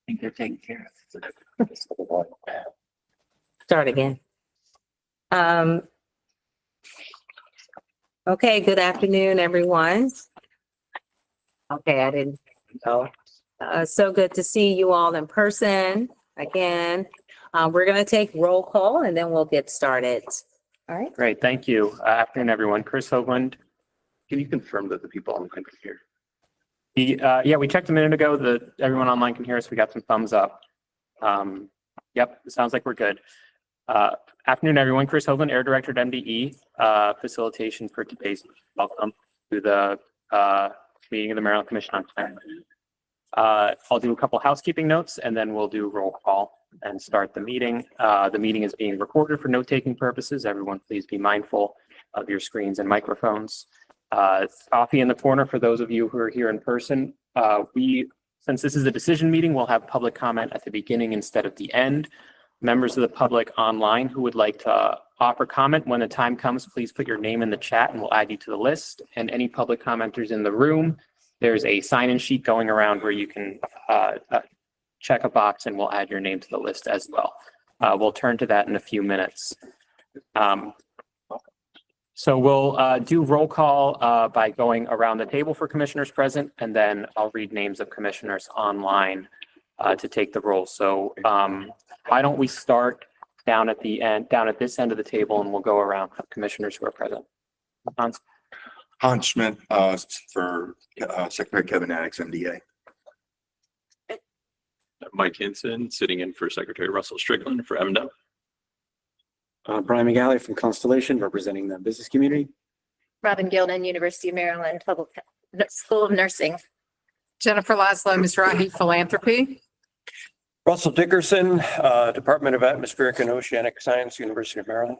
think they're taken care of. Start again. Okay, good afternoon, everyone. Okay, I didn't go. So good to see you all in person again. We're going to take roll call and then we'll get started. All right. Great, thank you. Afternoon, everyone. Chris Hoagland. Can you confirm that the people online can hear? Yeah, we checked a minute ago that everyone online can hear us. We got some thumbs up. Yep, it sounds like we're good. Afternoon, everyone. Chris Hoagland, Air Director at MDE, facilitation for today's welcome to the meeting of the Maryland Commission on Climate. I'll do a couple housekeeping notes and then we'll do roll call and start the meeting. The meeting is being recorded for note-taking purposes. Everyone, please be mindful of your screens and microphones. Coffee in the corner for those of you who are here in person. Since this is a decision meeting, we'll have public comment at the beginning instead of the end. Members of the public online who would like to offer comment, when the time comes, please put your name in the chat and we'll add you to the list. And any public commenters in the room, there's a sign-in sheet going around where you can check a box and we'll add your name to the list as well. We'll turn to that in a few minutes. So we'll do roll call by going around the table for commissioners present, and then I'll read names of commissioners online to take the roll. So why don't we start down at the end, down at this end of the table, and we'll go around commissioners who are present. Hans Schmidt, for Secretary Kevin Addix, MDA. Mike Hinson, sitting in for Secretary Russell Strickland for MDO. Brian McGalley from Constellation, representing the business community. Robin Gilden, University of Maryland, School of Nursing. Jennifer Laszlo, Mizrahi Philanthropy. Russell Dickerson, Department of Atmospheric and Oceanic Science, University of Maryland.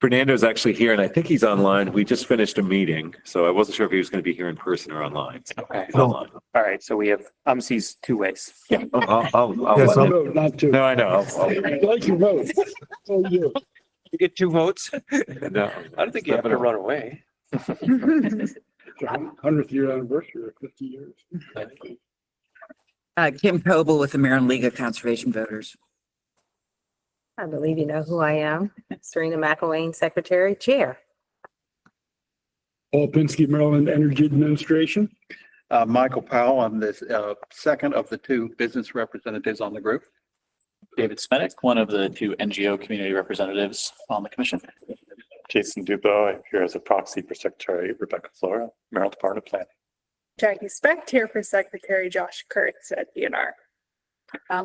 Fernando's actually here, and I think he's online. We just finished a meeting, so I wasn't sure if he was going to be here in person or online. Okay. He's online. All right. So we have sees two ways. Yeah. I'll Yes, let I'll him- vote not to. No, I know. Like your vote. Oh, you. You get 2 votes. No. I don't think you have to run away. 100th year anniversary of 50 years. Kim Coble with the Maryland League of Conservation Voters. I believe you know who I am. Serena McElwain, Secretary, Chair. Paul Pinsky, Maryland Energy Administration. Michael Powell, I'm the second of the 2 business representatives on the group. David Smedick, one of the 2 NGO community representatives on the commission. Jason Dubois, I'm here as a proxy for Secretary Rebecca Flora, Maryland Department of Planning. Jackie Specht here for Secretary Josh Kurtz at DNR.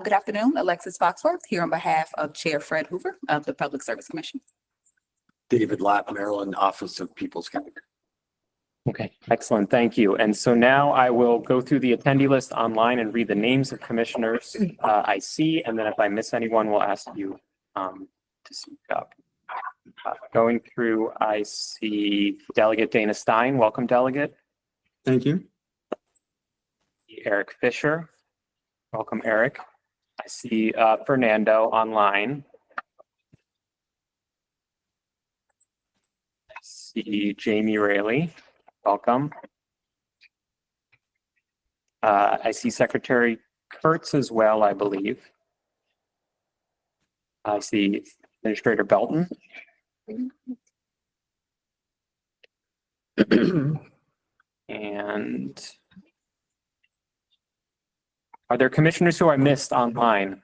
Good afternoon, Alexis Foxworth here on behalf of Chair Fred Hoover of the Public Service Commission. David Lapp, Maryland Office of People's Counsel. Okay, excellent. Thank you. And so now I will go through the attendee list online and read the names of commissioners I see. And then if I miss anyone, we'll ask you to speak up. Going through, I see Delegate Dana Stein. Welcome, Delegate. Thank you. Eric Fisher. Welcome, Eric. I see Fernando online. I see Jamie Raley. Welcome. I see Secretary Kurtz as well, I believe. I see Administrator Belton. And are there commissioners who I missed online?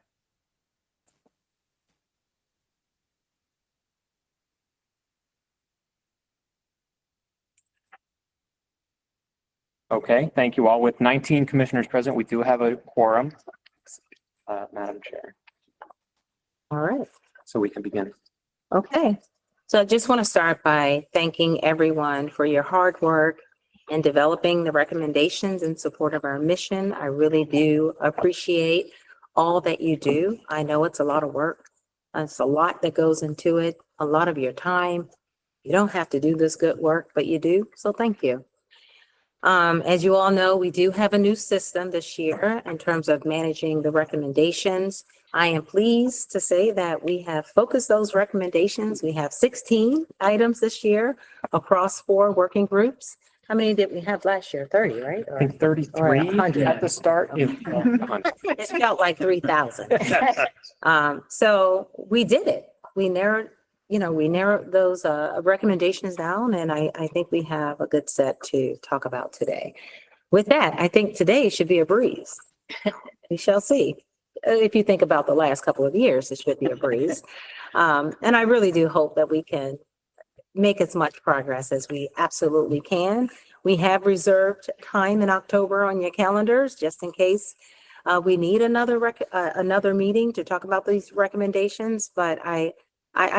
Okay, thank you all. With 19 commissioners present, we do have a quorum, Madam Chair, All right. so we can begin. Okay. So I just want to start by thanking everyone for your hard work in developing the recommendations in support of our mission. I really do appreciate all that you do. I know it's a lot of work. It's a lot that goes into it, a lot of your time. You don't have to do this good work, but you do. So thank you. As you all know, we do have a new system this year in terms of managing the recommendations. I am pleased to say that we have focused those recommendations. We have 16 items this year across 4 working groups. How many did we have last year? 30, right? I Or think 33 100. at the start. it felt like 3,000. So we did it. We narrowed those recommendations down, and I think we have a good set to talk about today. With that, I think today should be a breeze. We shall see. If you think about the last couple of years, it should be a breeze. And I really do hope that we can make as much progress as we absolutely can. We have reserved time in October on your calendars, just in case we need another meeting to talk about these recommendations, but I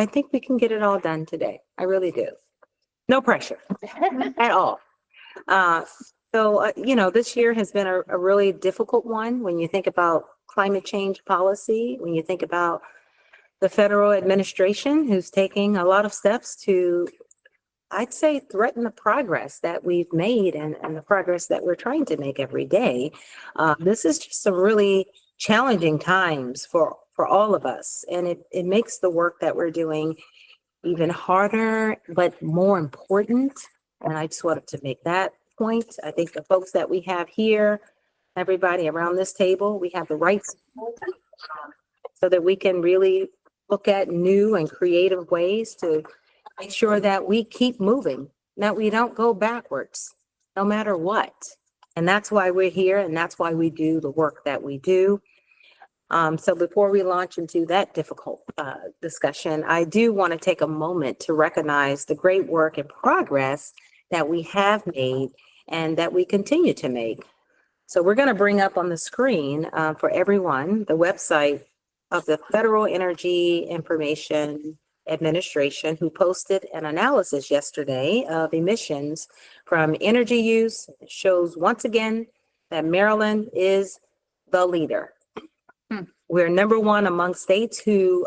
think we can get it all done today. I really do. No pressure at all. This year has been a really difficult one when you think about climate change policy, when you think about the federal administration who's taking a lot of steps to, I'd say, threaten the progress that we've made and the progress that we're trying to make every day. This is just some really challenging times for all of us. And it makes the work that we're doing even harder, but more important. And I just wanted to make that point. I think the folks that we have here, everybody around this table, we have the right support, so that we can really look at new and creative ways to make sure that we keep moving, that we don't go backwards, no matter what. And that's why we're here, and that's why we do the work that we do. So before we launch into that difficult discussion, I do want to take a moment to recognize the great work and progress that we have made and that we continue to make. So we're going to bring up on the screen for everyone the website of the Federal Energy Information Administration, who posted an analysis yesterday of emissions from energy use. It shows once again that Maryland is the leader. We're number one among states who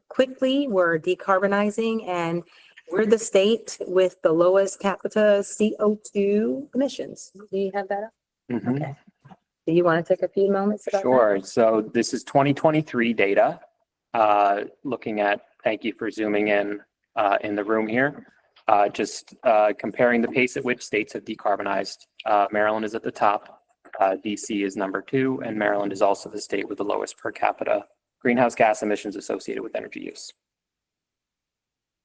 quickly were decarbonizing, and we're the state with the lowest capita CO2 emissions. Do you have that up? Mhm. Okay. Do you want to take a few moments about that? Sure. So this is 2023 data. Looking at, thank you for zooming in the room here. Just comparing the pace at which states have decarbonized. Maryland is at the top. DC is number 2, and Maryland is also the state with the lowest per capita greenhouse gas emissions associated with energy use.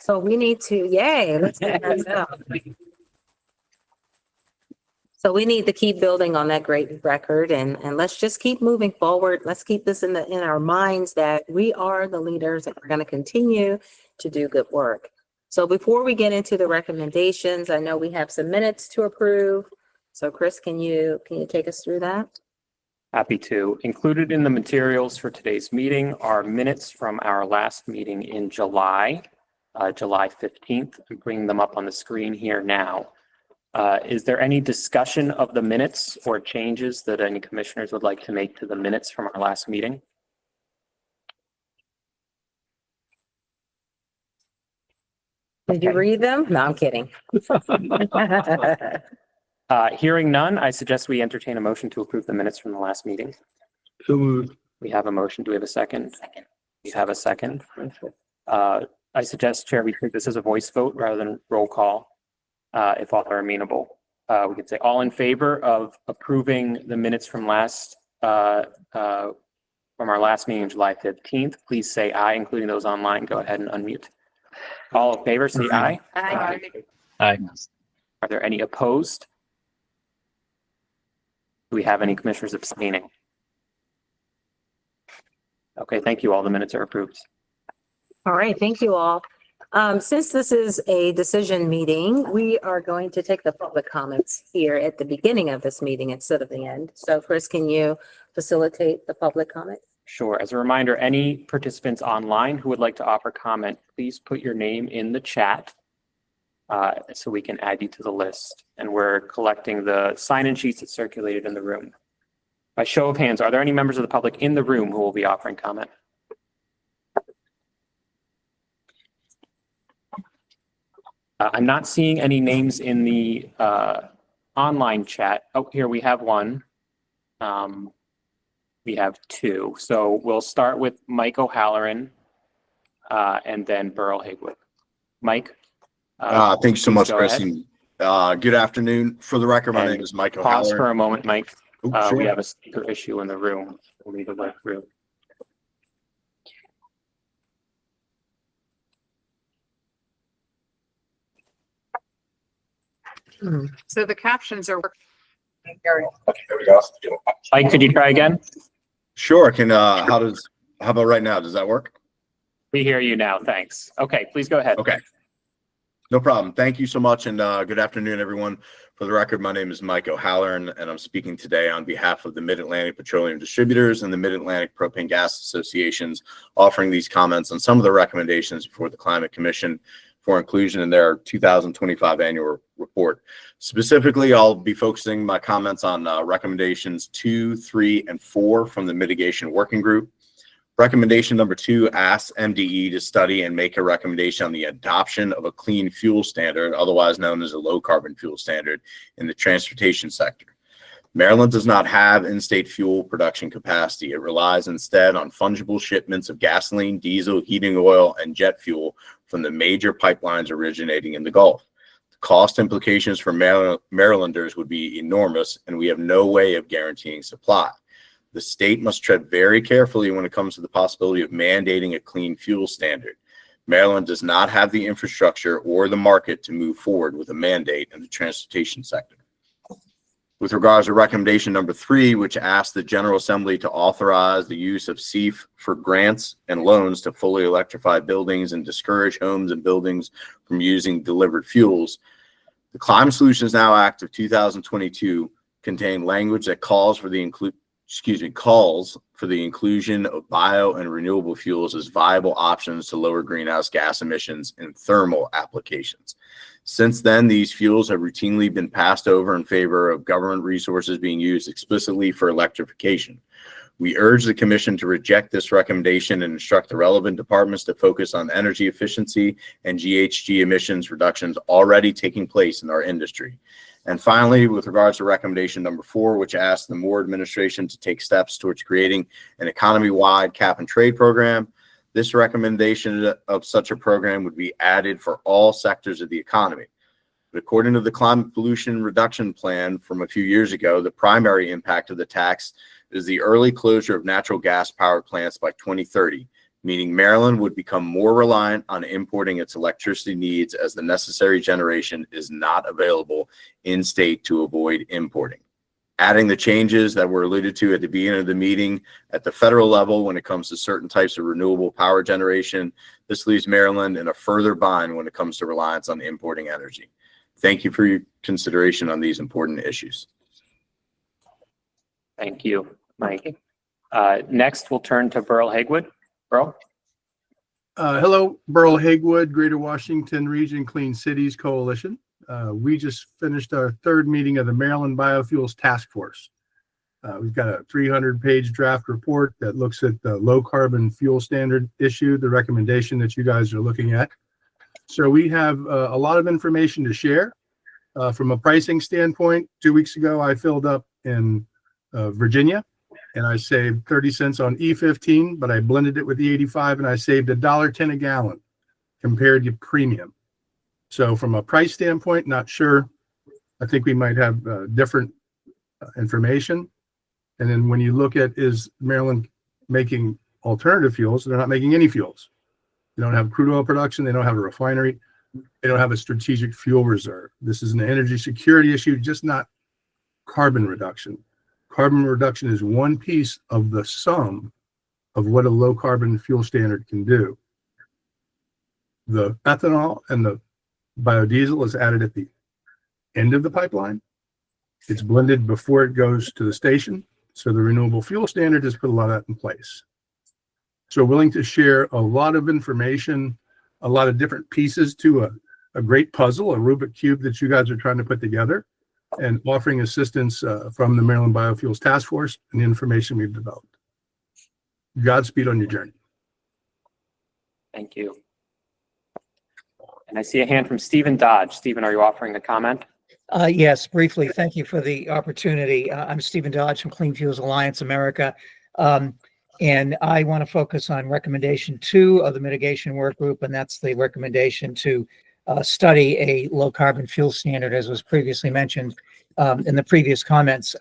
So we need to, yay, let's get that out. So we need to keep building on that great record, and let's just keep moving forward. Let's keep this in our minds that we are the leaders and we're going to continue to do good work. So before we get into the recommendations, I know we have some minutes to approve. So Chris, can you take us through that? Happy to. Included in the materials for today's meeting are minutes from our last meeting in July, July 15th. I'm bringing them up on the screen here now. Is there any discussion of the minutes or changes that any commissioners would like to make to the minutes from our last meeting? Did you read them? No, I'm kidding. Hearing none, I suggest we entertain a motion to approve the minutes from the last meeting. So moved. We have a motion. Do we have a second? Second. We have a second. I suggest, Chair, we treat this as a voice vote rather than roll call, if all are amenable. We could say all in favor of approving the minutes from our last meeting, July 15th. Please say aye, including those online. Go ahead and unmute. All in favor, say aye. Aye. Aye. Are there any opposed? Do we have any commissioners abstaining? Okay, thank you. All the minutes are approved. All right, thank you all. Since this is a decision meeting, we are going to take the public comments here at the beginning of this meeting instead of the end. So Chris, can you facilitate the public comment? Sure. As a reminder, any participants online who would like to offer comment, please put your name in the chat so we can add you to the list. And we're collecting the sign-in sheets that circulated in the room. By show of hands, are there any members of the public in the room who will be offering comment? I'm not seeing any names in the online chat. Oh, here we have one. We have 2. So we'll start with Mike O'Halloran and then Burl Haywood. Mike? Thanks so much, go Chris. ahead. And Good afternoon. For the record, my And name is Mike Pause for O'Halloran. a moment, Mike. Oh, We sure. have a speaker issue in the room. We'll need to work through. So the captions are. Okay, there we go. Mike, could you try again? Sure. How about right now? Does that work? We hear you now. Thanks. Okay, please go ahead. Okay. No problem. Thank you so much. And good afternoon, everyone. For the record, my name is Mike O'Halloran, and I'm speaking today on behalf of the Mid-Atlantic Petroleum Distributors and the Mid-Atlantic Propane Gas Associations, offering these comments on some of the recommendations before the Climate Commission for inclusion in their 2025 annual report. Specifically, I'll be focusing my comments on recommendations 2, 3, and 4 from the Mitigation Working Group. Recommendation number 2 asks MDE to study and make a recommendation on the adoption of a clean fuel standard, otherwise known as a low carbon fuel standard, in the transportation sector. Maryland does not have in-state fuel production capacity. It relies instead on fungible shipments of gasoline, diesel, heating oil, and jet fuel from the major pipelines originating in the Gulf. The cost implications for Marylanders would be enormous, and we have no way of guaranteeing supply. The state must tread very carefully when it comes to the possibility of mandating a clean fuel standard. Maryland does not have the infrastructure or the market to move forward with a mandate in the transportation sector. With regards to recommendation number 3, which asks the General Assembly to authorize the use of CEF for grants and loans to fully electrify buildings and discourage homes and buildings from using delivered fuels, the Climate Solutions Now Act of 2022 contained language that calls for the inclusion of bio and renewable fuels as viable options to lower greenhouse gas emissions in thermal applications. Since then, these fuels have routinely been passed over in favor of government resources being used explicitly for electrification. We urge the Commission to reject this recommendation and instruct the relevant departments to focus on energy efficiency and GHG emissions reductions already taking place in our industry. And finally, with regards to recommendation number 4, which asks the Moore administration to take steps towards creating an economy-wide cap and trade program, this recommendation of such a program would be added for all sectors of the economy. But according to the Climate Pollution Reduction Plan from a few years ago, the primary impact of the tax is the early closure of natural gas power plants by 2030, meaning Maryland would become more reliant on importing its electricity needs as the necessary generation is not available in state to avoid importing. Adding the changes that were alluded to at the beginning of the meeting at the federal level when it comes to certain types of renewable power generation, this leaves Maryland in a further bind when it comes to reliance on importing energy. Thank you for your consideration on these important issues. Thank you, Mike. Next, we'll turn to Burl Haywood. Burl? Hello, Burl Haywood, Greater Washington Region Clean Cities Coalition. We just finished our 3rd meeting of the Maryland Biofuels Task Force. We've got a 300-page draft report that looks at the low carbon fuel standard issue, the recommendation that you guys are looking at. So we have a lot of information to share. From a pricing standpoint, 2 weeks ago, I filled up in Virginia, and I saved 30 cents on E15, but I blended it with E85, and I saved $1.10 a gallon compared to premium. So from a price standpoint, not sure. I think we might have different information. And then when you look at, is Maryland making alternative fuels? They're not making any fuels. They don't have crude oil production. They don't have a refinery. They don't have a strategic fuel reserve. This is an energy security issue, just not carbon reduction. Carbon reduction is one piece of the sum of what a low carbon fuel standard can do. The ethanol and the biodiesel is added at the end of the pipeline. It's blended before it goes to the station. So the renewable fuel standard has put a lot of that in place. So willing to share a lot of information, a lot of different pieces to a great puzzle, a Rubik Cube that you guys are trying to put together, and offering assistance from the Maryland Biofuels Task Force and the information we've developed. Godspeed on your journey. Thank you. And I see a hand from Stephen Dodge. Stephen, are you offering a comment? Yes, briefly. Thank you for the opportunity. I'm Stephen Dodge from Clean Fuels Alliance America. And I want to focus on recommendation 2 of the mitigation work group, and that's the recommendation to study a low carbon fuel standard, as was previously mentioned in the previous comments.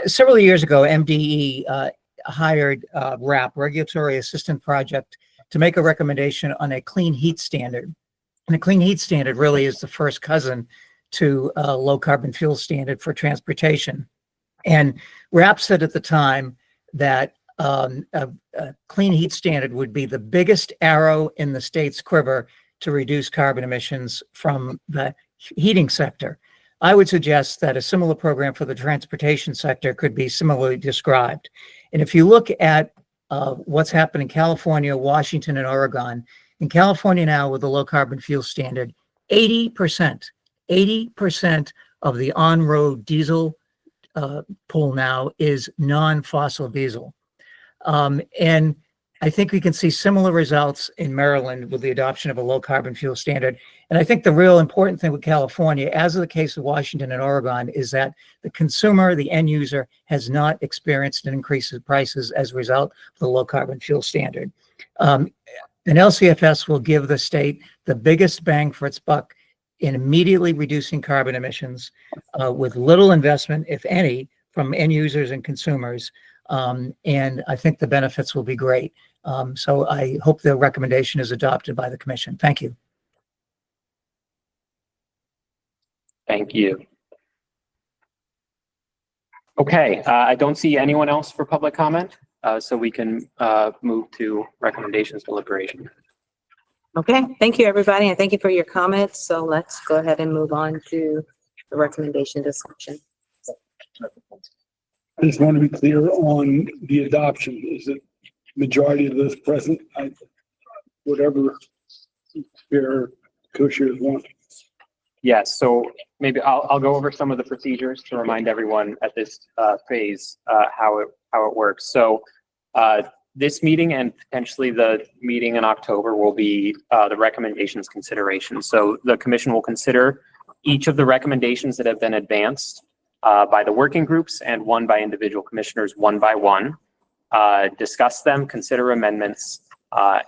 Several years ago, MDE hired RAP, Regulatory Assistant Project, to make a recommendation on a clean heat standard. And a clean heat standard really is the first cousin to a low carbon fuel standard for transportation. And RAP said at the time that a clean heat standard would be the biggest arrow in the state's quiver to reduce carbon emissions from the heating sector. I would suggest that a similar program for the transportation sector could be similarly described. And if you look at what's happened in California, Washington, and Oregon, in California now with the low carbon fuel standard, 80% of the on-road diesel pool now is non-fossil diesel. And I think we can see similar results in Maryland with the adoption of a low carbon fuel standard. And I think the real important thing with California, as in the case of Washington and Oregon, is that the consumer, the end user, has not experienced an increase in prices as a result of the low carbon fuel standard. An LCFS will give the state the biggest bang for its buck in immediately reducing carbon emissions with little investment, if any, from end users and consumers. And I think the benefits will be great. So I hope the recommendation is adopted by the commission. Thank you. Thank you. Okay, I don't see anyone else for public comment, so we can move to recommendations deliberation. Okay, thank you, everybody, and thank you for your comments. So let's go ahead and move on to the recommendation discussion. I just want to be clear on the adoption. Is it majority of those present? Whatever your co-chairs want. Yes, so maybe I'll go over some of the procedures to remind everyone at this phase how it works. So this meeting and potentially the meeting in October will be the recommendations consideration. So the commission will consider each of the recommendations that have been advanced by the working groups and one by individual commissioners, one by one, discuss them, consider amendments,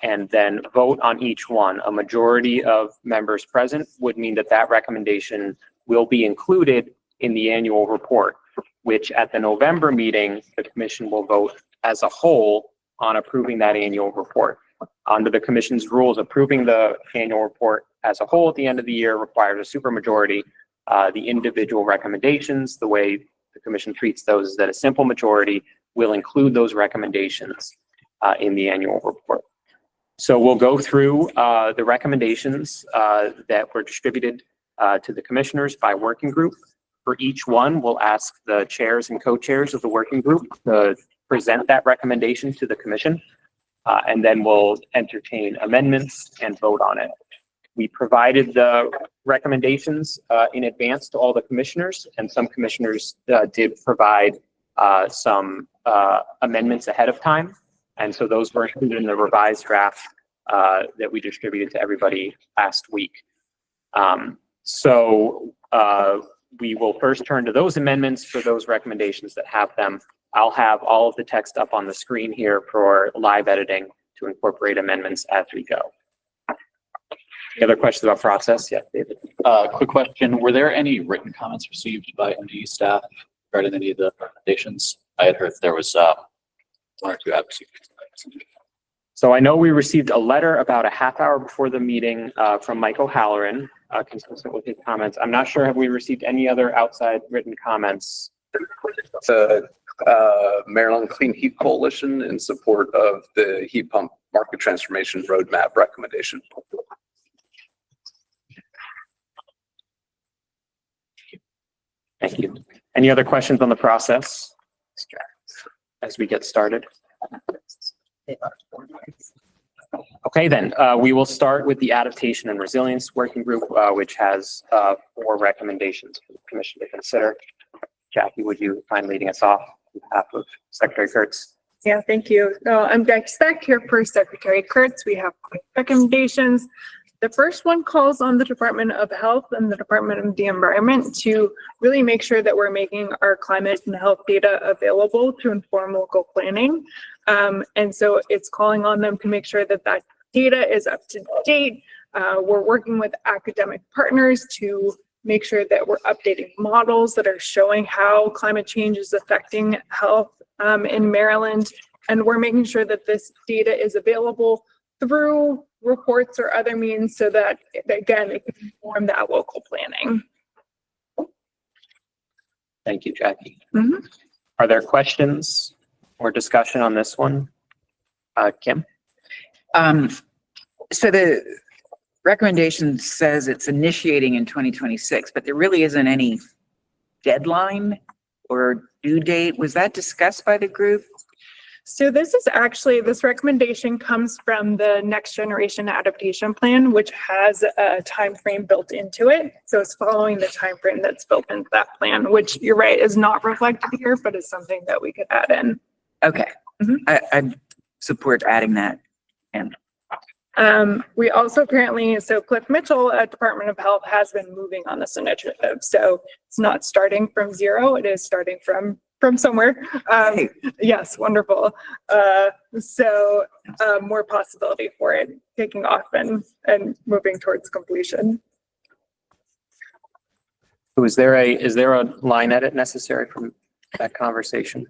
and then vote on each one. A majority of members present would mean that that recommendation will be included in the annual report, which at the November meeting, the commission will vote as a whole on approving that annual report. Under the commission's rules, approving the annual report as a whole at the end of the year requires a supermajority. The individual recommendations, the way the commission treats those is that a simple majority will include those recommendations in the annual report. So we'll go through the recommendations that were distributed to the commissioners by working group. For each one, we'll ask the chairs and co-chairs of the working group to present that recommendation to the commission, and then we'll entertain amendments and vote on it. We provided the recommendations in advance to all the commissioners, and some commissioners did provide some amendments ahead of time. And so those were included in the revised draft that we distributed to everybody last week. We will first turn to those amendments for those recommendations that have them. I'll have all of the text up on the screen here for live editing to incorporate amendments as we go. Any other questions about process? Yeah, David. Quick question. Were there any written comments received by MDE staff regarding any of the recommendations? I had heard there was one or two advocacy. So I know we received a letter about a half hour before the meeting from Mike O'Halloran, consistent with his comments. I'm not sure, have we received any other outside written comments? The Maryland Clean Heat Coalition in support of the heat pump market transformation roadmap recommendation. Thank you. Any other questions on the process as we get started? Okay, then we will start with the Adaptation and Resilience Working Group, which has 4 recommendations for the commission to consider. Jackie, would you mind leading us off on behalf of Secretary Kurtz? Yeah, thank you. So I'm Bex back here for Secretary Kurtz. We have recommendations. The first one calls on the Department of Health and the Department of the Environment to really make sure that we're making our climate and health data available to inform local planning. And so it's calling on them to make sure that that data is up to date, We're working with academic partners to make sure that we're updating models that are showing how climate change is affecting health in Maryland. And we're making sure that this data is available through reports or other means so that, again, it can inform that local planning. Thank you, Jackie. Mhm. Are there questions or discussion on this one? Kim? So the recommendation says it's initiating in 2026, but there really isn't any deadline or due date. Was that discussed by the group? So this is actually, this recommendation comes from the Next Generation Adaptation Plan, which has a time frame built into it. So it's following the time frame that's built into that plan, which you're right, is not reflected here, but is something that we could add in. Okay, I support adding that in. We also currently, so Cliff Mitchell at Department of Health has been moving on this initiative. So it's not starting from zero, it is starting from somewhere. Yes, wonderful. So more possibility for it taking off and moving towards completion. So is there a line edit necessary from that conversation?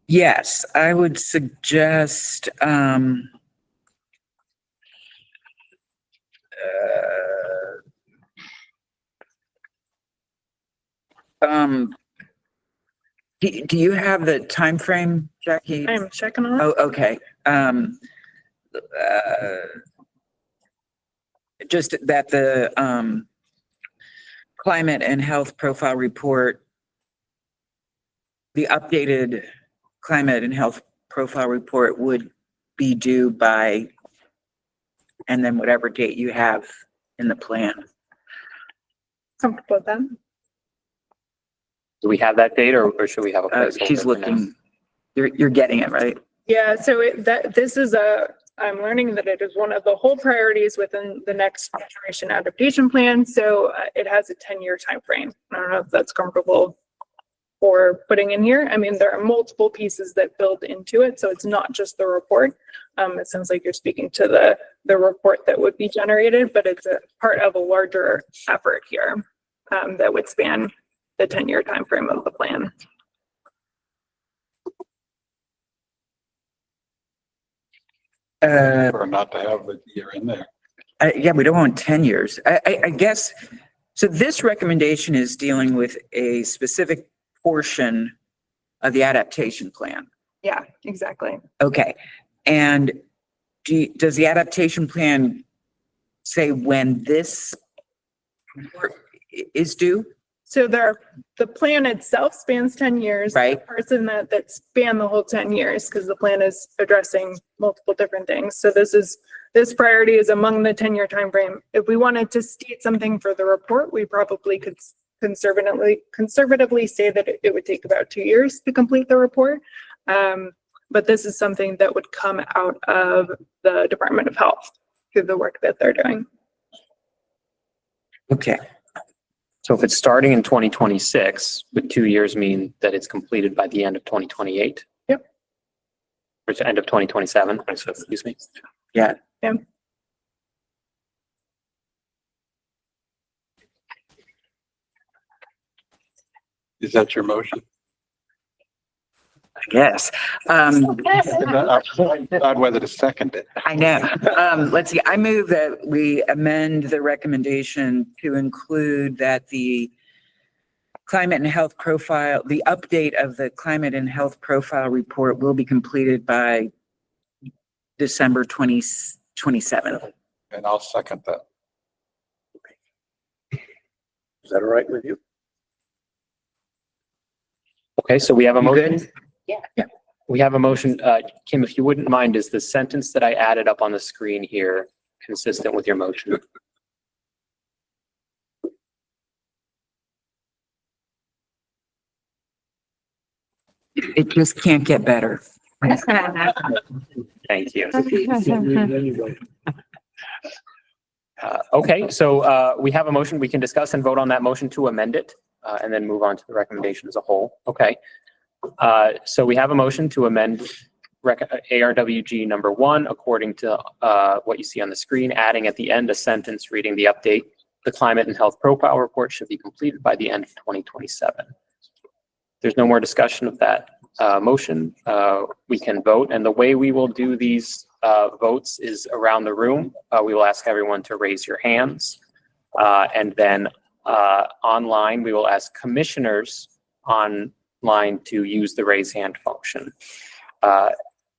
Yes, I would suggest, do you have the time frame, Jackie? I'm checking on it. Oh, okay. Just that the climate and health profile report, the updated climate and health profile report would be due by, and then whatever date you have in the plan. Comfortable with that? Do we have that date or should we have a placeholder? She's for now? looking, you're getting it, right? Yeah, so this is I'm learning that it is one of the whole priorities within the Next Generation Adaptation Plan. So it has a 10-year time frame. I don't know if that's comfortable for putting in here. I mean, there are multiple pieces that build into it, so it's not just the report. It sounds like you're speaking to the report that would be generated, but it's a part of a larger effort here that would span the 10-year time frame of the plan. Or not to have the year in there. Yeah, we don't want 10 years. I guess, so this recommendation is dealing with a specific portion of the adaptation plan. Yeah, exactly. Okay. And does the adaptation plan say when this report is due? So the plan itself spans 10 years. Right. The parts in that span the whole 10 years because the plan is addressing multiple different things. So this priority is among the 10-year time frame. If we wanted to state something for the report, we probably could conservatively say that it would take about 2 years to complete the report. But this is something that would come out of the Department of Health through the work that they're doing. Okay. So if it's starting in 2026, would 2 years mean that it's completed by the end of 2028? Yep. Or it's the end of 2027, excuse me? Yeah. Yeah. Is that your motion? I guess. I'm not whether to second it. I know. Let's see. I move that we amend the recommendation to include that the climate and health profile, the update of the climate and health profile report will be completed by December 2027. And I'll second that. Is that all right with you? Okay, so we have a You motion. good? Yeah. We have a motion. Kim, if you wouldn't mind, is the sentence that I added up on the screen here consistent with your motion? It just can't get better. Thank you. Okay, so we have a motion. We can discuss and vote on that motion to amend it and then move on to the recommendation as a whole. Okay. So we have a motion to amend ARWG number 1, according to what you see on the screen, adding at the end a sentence reading the update. The climate and health profile report should be completed by the end of 2027. There's no more discussion of that motion. We can vote, and the way we will do these votes is around the room. We will ask everyone to raise your hands, and then online we will ask commissioners online to use the raise hand function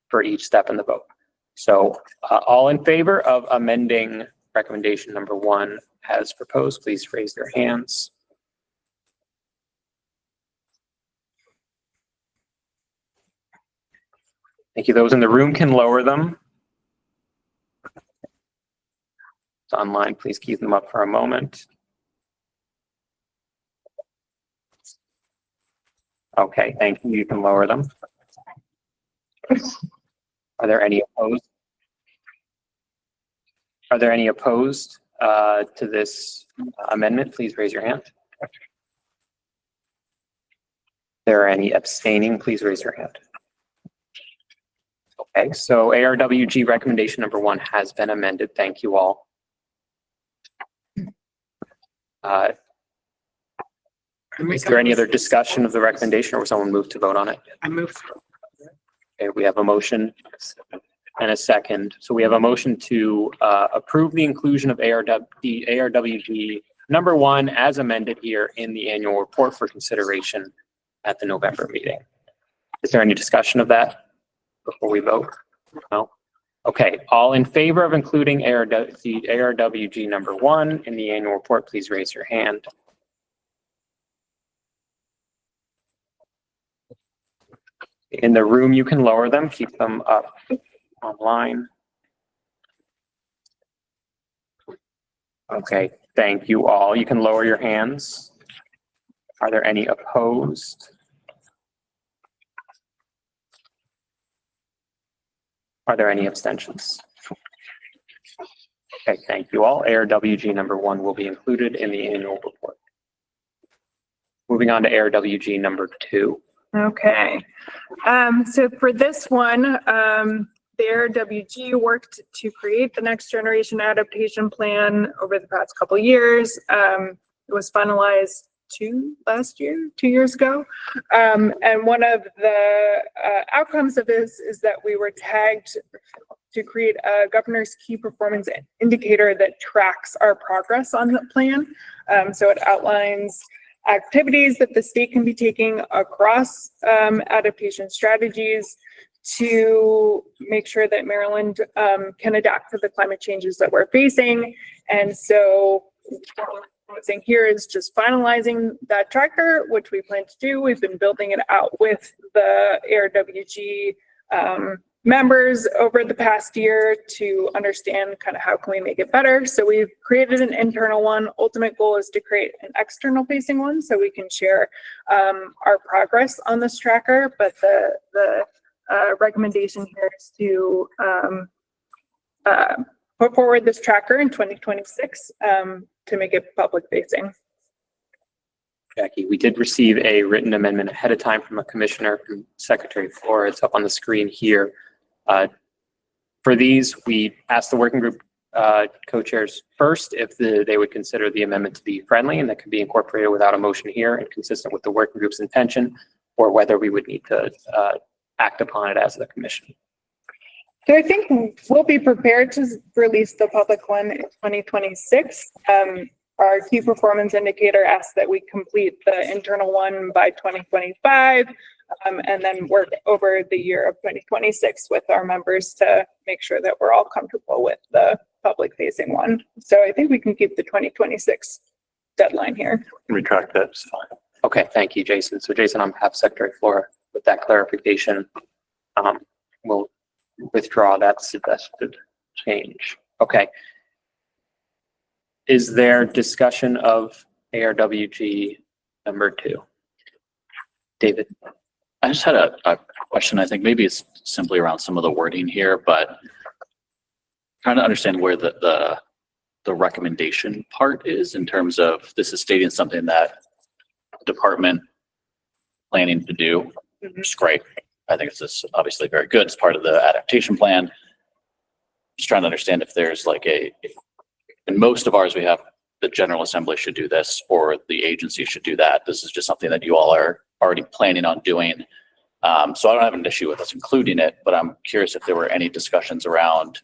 for each step in the vote. So all in favor of amending recommendation number 1 as proposed, please raise your hands. Thank you. Those in the room can lower them. So online, please keep them up for a moment. Okay, thank you. You can lower them. Are there any opposed? Are there any opposed to this amendment? Please raise your hand. If there are any abstaining, please raise your hand. Okay, so ARWG recommendation number 1 has been amended. Thank you all. Is there any other discussion of the recommendation, or will someone move to vote on it? I move. Okay, we have a motion and a second. So we have a motion to approve the inclusion of ARWG number 1 as amended here in the annual report for consideration at the November meeting. Is there any discussion of that before we vote? No? Okay, all in favor of including ARWG number 1 in the annual report, please raise your hand. In the room, you can lower them, keep them up online. Okay, thank you all. You can lower your hands. Are there any opposed? Are there any abstentions? Okay, thank you all. ARWG number 1 will be included in the annual report. Moving on to ARWG number 2. Okay, so for this one, the ARWG worked to create the next generation adaptation plan over the past couple of years. It was finalized 2 years ago. And one of the outcomes of this is that we were tagged to create a governor's key performance indicator that tracks our progress on the plan. So it outlines activities that the state can be taking across adaptation strategies to make sure that Maryland can adapt to the climate changes that we're facing. And so what we're proposing here is just finalizing that tracker, which we plan to do. We've been building it out with the ARWG members over the past year to understand kind of how can we make it better. So we've created an internal one. Ultimate goal is to create an external facing one so we can share our progress on this tracker. But the recommendation here is to put forward this tracker in 2026 to make it public facing. Jackie, we did receive a written amendment ahead of time from a commissioner, from Secretary Flora. It's up on the screen here. For these, we asked the working group co-chairs first if they would consider the amendment to be friendly and that could be incorporated without a motion here and consistent with the working group's intention, or whether we would need to act upon it as the commission. So I think we'll be prepared to release the public one in 2026. Our key performance indicator asks that we complete the internal one by 2025, and then work over the year of 2026 with our members to make sure that we're all comfortable with the public facing one. So I think we can keep the 2026 deadline here. Retract that, it's fine. Okay, thank you, Jason. So Jason, on behalf of Secretary Flora, with that clarification, we'll withdraw that suggested change. Okay. Is there discussion of ARWG number 2? David? I just had a question. I think maybe it's simply around some of the wording here, but trying to understand where the recommendation part is in terms of this is stating something that the department planning to do, which is great. I think this is obviously very good. It's part of the adaptation plan. Just trying to understand if there's like in most of ours, we have the General Assembly should do this or the agency should do that. This is just something that you all are already planning on doing. So I don't have an issue with us including it, but I'm curious if there were any discussions around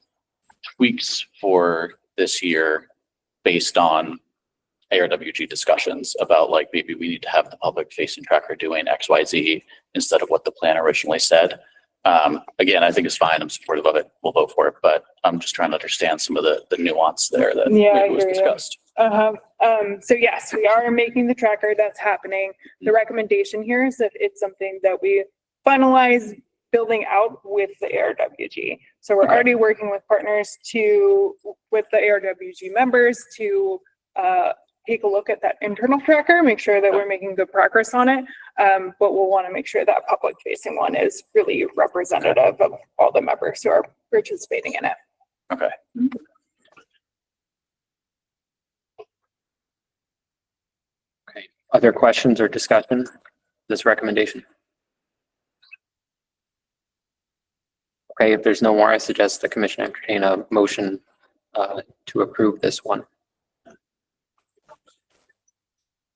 tweaks for this year based on ARWG discussions about like, maybe we need to have the public facing tracker doing X, Y, Z instead of what the plan originally said. Again, I think it's fine. I'm supportive of it. We'll vote for it, but I'm just trying to understand some of the nuance there that maybe was discussed. So yes, we are making the tracker. That's happening. The recommendation here is that it's something that we finalize building out with the ARWG. So we're already working with partners with the ARWG members to take a look at that internal tracker, make sure that we're making good progress on it. But we'll want to make sure that public facing one is really representative of all the members who are participating in it. Okay. Okay. Other questions or discussion of this recommendation? Okay, if there's no more, I suggest the commission entertain a motion to approve this one.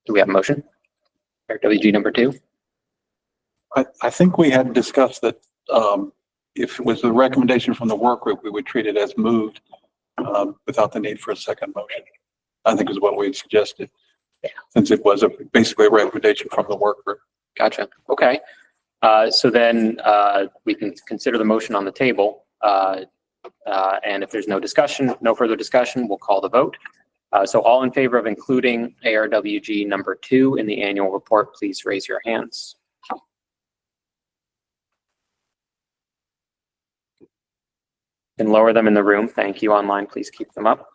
Do we have a motion? ARWG number 2? I think we had discussed that if it was a recommendation from the work group, we would treat it as moved without the need for a second motion. I think is what we had suggested, since it was basically a recommendation from the work group. Gotcha. Okay. So then we can consider the motion on the table. And if there's no further discussion, we'll call the vote. So all in favor of including ARWG number 2 in the annual report, please raise your hands. You can lower them in the room. Thank you. Online, please keep them up.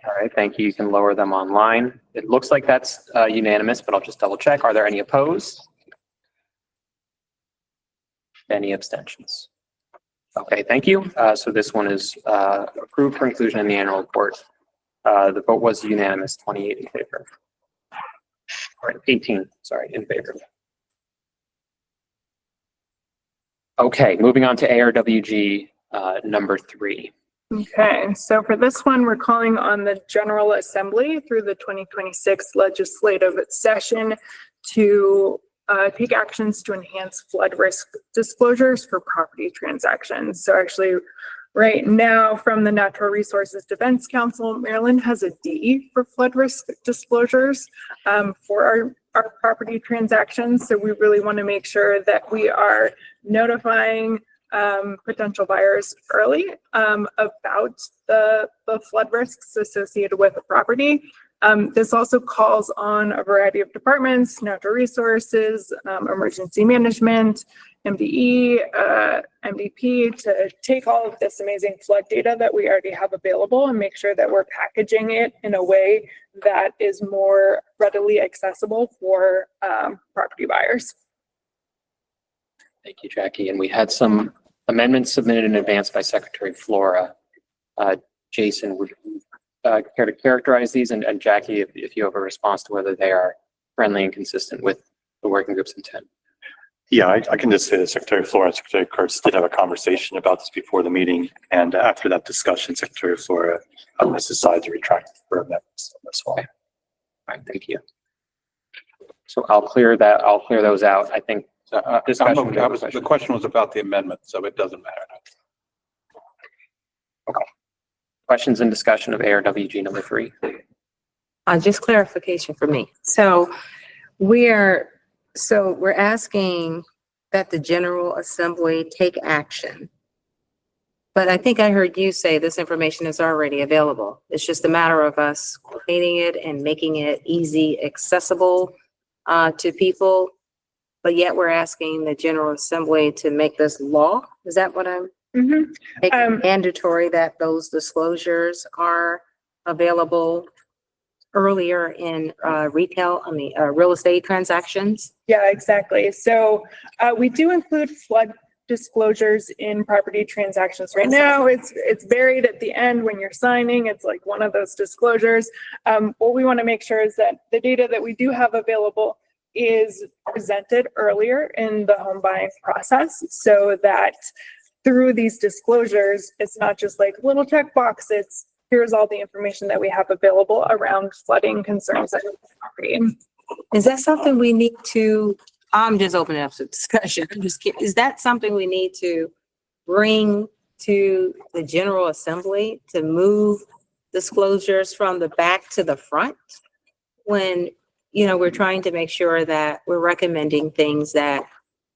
All right, thank you. You can lower them online. It looks like that's unanimous, but I'll just double check. Are there any opposed? Any abstentions? Okay, thank you. So this one is approved for inclusion in the annual report. The vote was unanimous, 28 in favor. All right, 18, sorry, in favor. Okay, moving on to ARWG number 3. Okay, so for this one, we're calling on the General Assembly through the 2026 legislative session to take actions to enhance flood risk disclosures for property transactions. So actually, right now from the Natural Resources Defense Council, Maryland has a D for flood risk disclosures for our property transactions. So we really want to make sure that we are notifying potential buyers early about the flood risks associated with a property. This also calls on a variety of departments, natural resources, emergency management, MDE, MDP, to take all of this amazing flood data that we already have available and make sure that we're packaging it in a way that is more readily accessible for property buyers. Thank you, Jackie. And we had some amendments submitted in advance by Secretary Flora. Jason, would you care to characterize these? And Jackie, if you have a response to whether they are friendly and consistent with the working group's intent. Yeah, I can just say that Secretary Flora and Secretary Kurtz did have a conversation about this before the meeting. And after that discussion, Secretary Flora has decided to retract her amendments on this one. Okay. All right, thank you. So I'll clear those out. I think The question was about the amendment, so it doesn't matter. Okay. Questions and discussion of ARWG number 3? Just clarification for me. So we're asking that the General Assembly take action. But I think I heard you say this information is already available. It's just a matter of us coordinating it and making it easy, accessible to people. But yet we're asking the General Assembly to make this law. Is that what I'm making mandatory, that those disclosures are available earlier in real estate transactions? Yeah, exactly. So we do include flood disclosures in property transactions right now. It's buried at the end when you're signing. It's like one of those disclosures. What we want to make sure is that the data that we do have available is presented earlier in the home buying process, so that through these disclosures, it's not just like a little checkbox. It's here's all the information that we have available around flooding concerns at the property. Is that something we need to, I'm just opening up to discussion. I'm just kidding. Is that something we need to bring to the General Assembly to move disclosures from the back to the front? When, you know, we're trying to make sure that we're recommending things that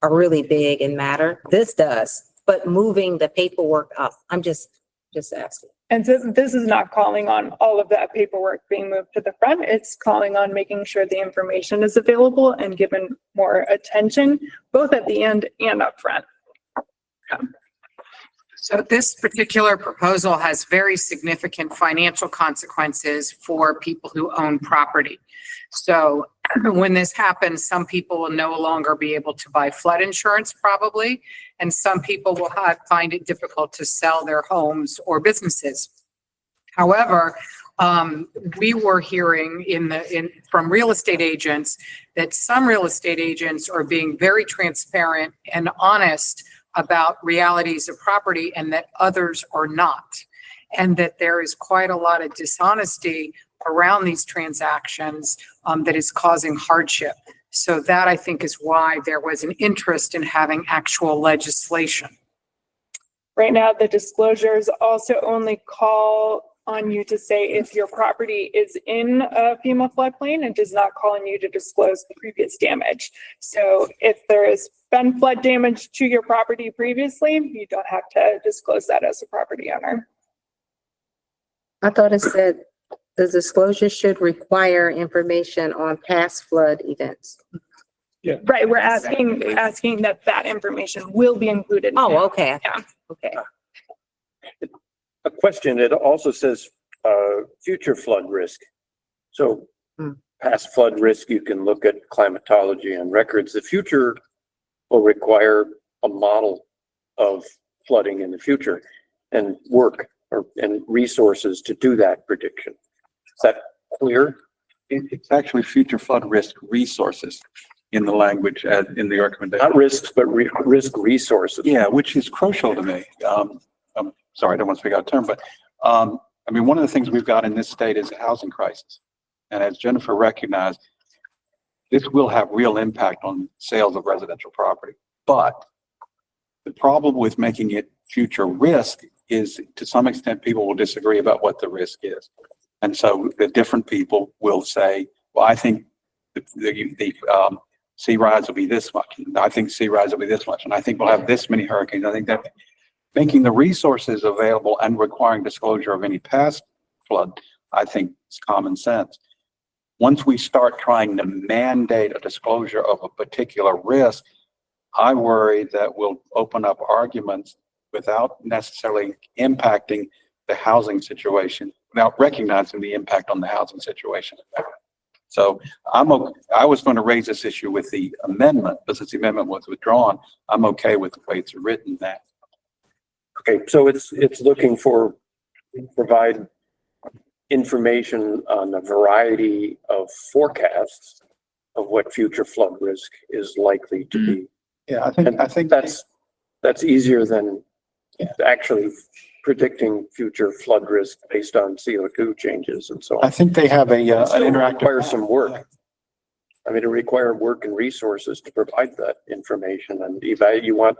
are really big and matter. This does, but moving the paperwork up, I'm just asking. And so this is not calling on all of that paperwork being moved to the front. It's calling on making sure the information is available and given more attention, both at the end and up front. So this particular proposal has very significant financial consequences for people who own property. So when this happens, some people will no longer be able to buy flood insurance probably, and some people will find it difficult to sell their homes or businesses. However, we were hearing from real estate agents that some real estate agents are being very transparent and honest about realities of property, and that others are not, and that there is quite a lot of dishonesty around these transactions that is causing hardship. So that, I think, is why there was an interest in having actual legislation. Right now, the disclosures also only call on you to say if your property is in a FEMA floodplain, and does not call on you to disclose the previous damage. So if there has been flood damage to your property previously, you don't have to disclose that as a property owner. I thought it said the disclosure should require information on past flood events. Right, we're asking that information will be included. Oh, okay. Yeah. Okay. A question, it also says, future flood risk. So past flood risk, you can look at climatology and records. The future will require a model of flooding in the future and work and resources to do that prediction. Is that clear? It's actually future flood risk resources in the language in the recommendation. Not risks, but risk resources. Yeah, which is crucial to me. I'm sorry, I don't want to speak out of turn, but I mean, one of the things we've got in this state is a housing crisis. And as Jennifer recognized, this will have real impact on sales of residential property. But the problem with making it future risk is, to some extent, people will disagree about what the risk is. And so the different people will say, well, I think the sea rise will be this much. And I think sea rise will be this much. And I think we'll have this many hurricanes. I think that making the resources available and requiring disclosure of any past flood, I think is common sense. Once we start trying to mandate a disclosure of a particular risk, I worry that we'll open up arguments without necessarily impacting the housing situation, without recognizing the impact on the housing situation. So I was going to raise this issue with the amendment, but since the amendment was withdrawn, I'm okay with the way it's written now. Okay, so it's looking for provide information on a variety of forecasts of what future flood risk is likely to be. Yeah, I think that's easier than actually predicting future flood risk based on CO2 changes and so on. I think they have an interactive. Require some work. I mean, it requires work and resources to provide that information, and you want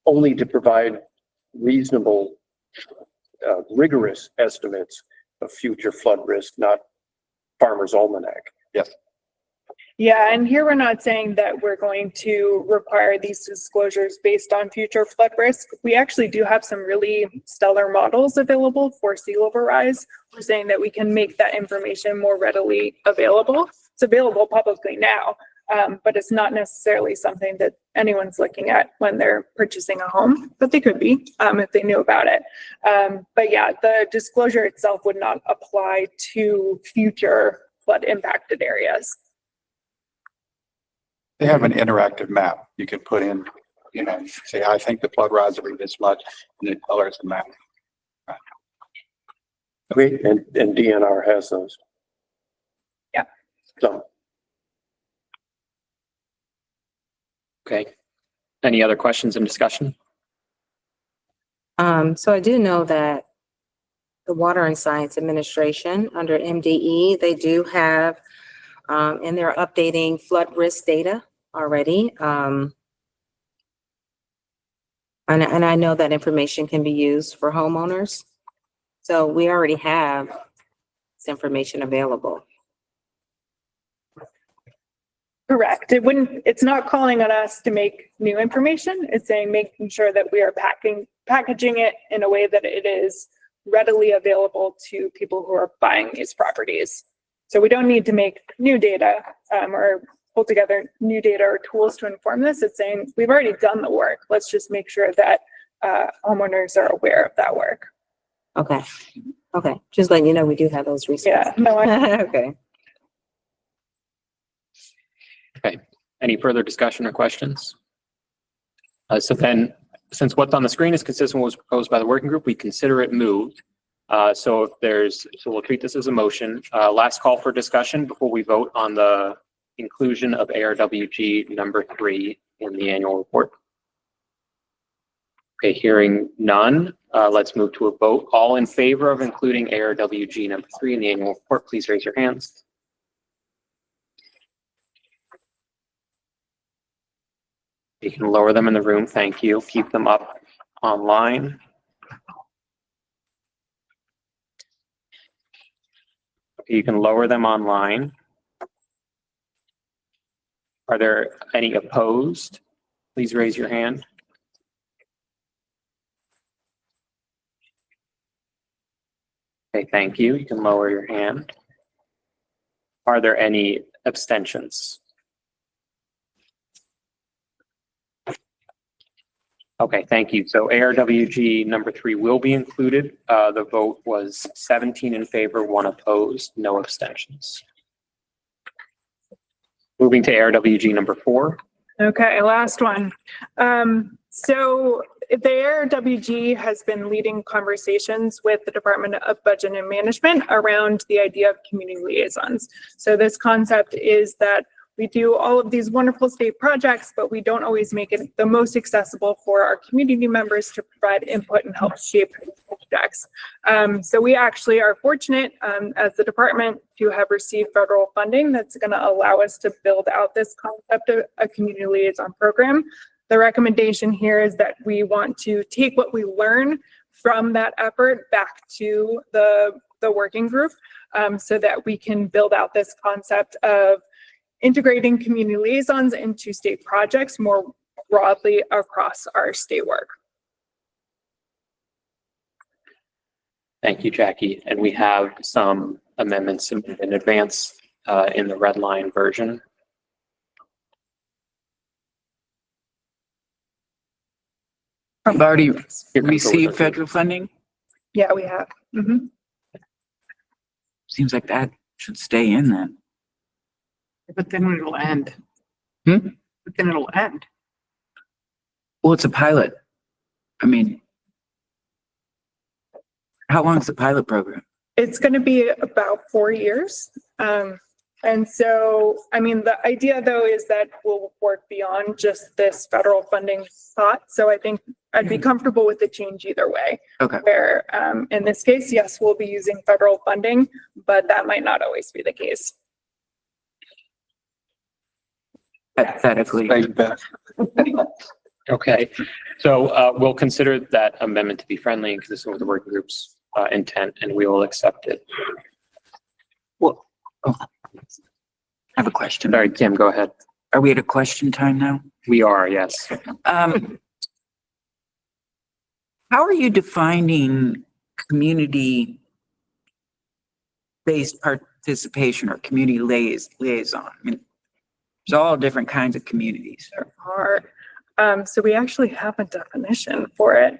only to provide reasonable, rigorous estimates of future flood risk, not Farmer's Almanac. Yes. Yeah, and here we're not saying that we're going to require these disclosures based on future flood risk. We actually do have some really stellar models available for sea level rise. We're saying that we can make that information more readily available. It's available publicly now, but it's not necessarily something that anyone's looking at when they're purchasing a home, but they could be if they knew about it. But yeah, the disclosure itself would not apply to future flood impacted areas. They have an interactive map you can put in say, I think the flood rise will be this much, and it colors the map. Okay, and DNR has those. Yeah. So, Okay. Any other questions and discussion? So I do know that the Water and Science Administration under MDE, they do have, and they're updating flood risk data already. And I know that information can be used for homeowners. So we already have this information available. Correct. It's not calling on us to make new information. It's saying making sure that we are packaging it in a way that it is readily available to people who are buying these properties. So we don't need to make new data or pull together new data or tools to inform this. It's saying we've already done the work. Let's just make sure that homeowners are aware of that work. Okay. Okay. Just letting you know, we do have those resources. Yeah. No. Okay. Okay. Any further discussion or questions? So then, since what's on the screen is consistent with what was proposed by the working group, we consider it moved. So we'll treat this as a motion. Last call for discussion before we vote on the inclusion of ARWG number 3 in the annual report. Okay, hearing none, let's move to a vote. All in favor of including ARWG number 3 in the annual report, please raise your hands. You can lower them in the room. Thank you. Keep them up online. You can lower them online. Are there any opposed? Please raise your hand. Okay, thank you. You can lower your hand. Are there any abstentions? Okay, thank you. So ARWG number 3 will be included. The vote was 17 in favor, 1 opposed, no abstentions. Moving to ARWG number 4. Okay, last one. So the ARWG has been leading conversations with the Department of Budget and Management around the idea of community liaisons. So this concept is that we do all of these wonderful state projects, but we don't always make it the most accessible for our community members to provide input and help shape projects. So we actually are fortunate as the department to have received federal funding that's going to allow us to build out this concept of a community liaison program. The recommendation here is that we want to take what we learn from that effort back to the working group so that we can build out this concept of integrating community liaisons into state projects more broadly across our state work. Thank you, Jackie. And we have some amendments submitted in advance in the red line version. I've already received federal funding. Yeah, we have. Mm-hmm. Seems like that should stay in then. But then it'll end. Hmm? But then it'll end. Well, it's a pilot. I mean, how long is the pilot program? It's going to be about 4 years. And so, I mean, the idea though is that we'll work beyond just this federal funding spot. So I think I'd be comfortable with the change either way. Okay. Where in this case, yes, we'll be using federal funding, but that might not always be the case. Hypothetically. Okay, so we'll consider that amendment to be friendly and consistent with the working group's intent, and we will accept it. Well, I have a question. Sorry, Tim, go ahead. Are we at a question time now? We are, yes. How are you defining community-based participation or community liaison? I mean, there's all different kinds of communities. There are. So we actually have a definition for it,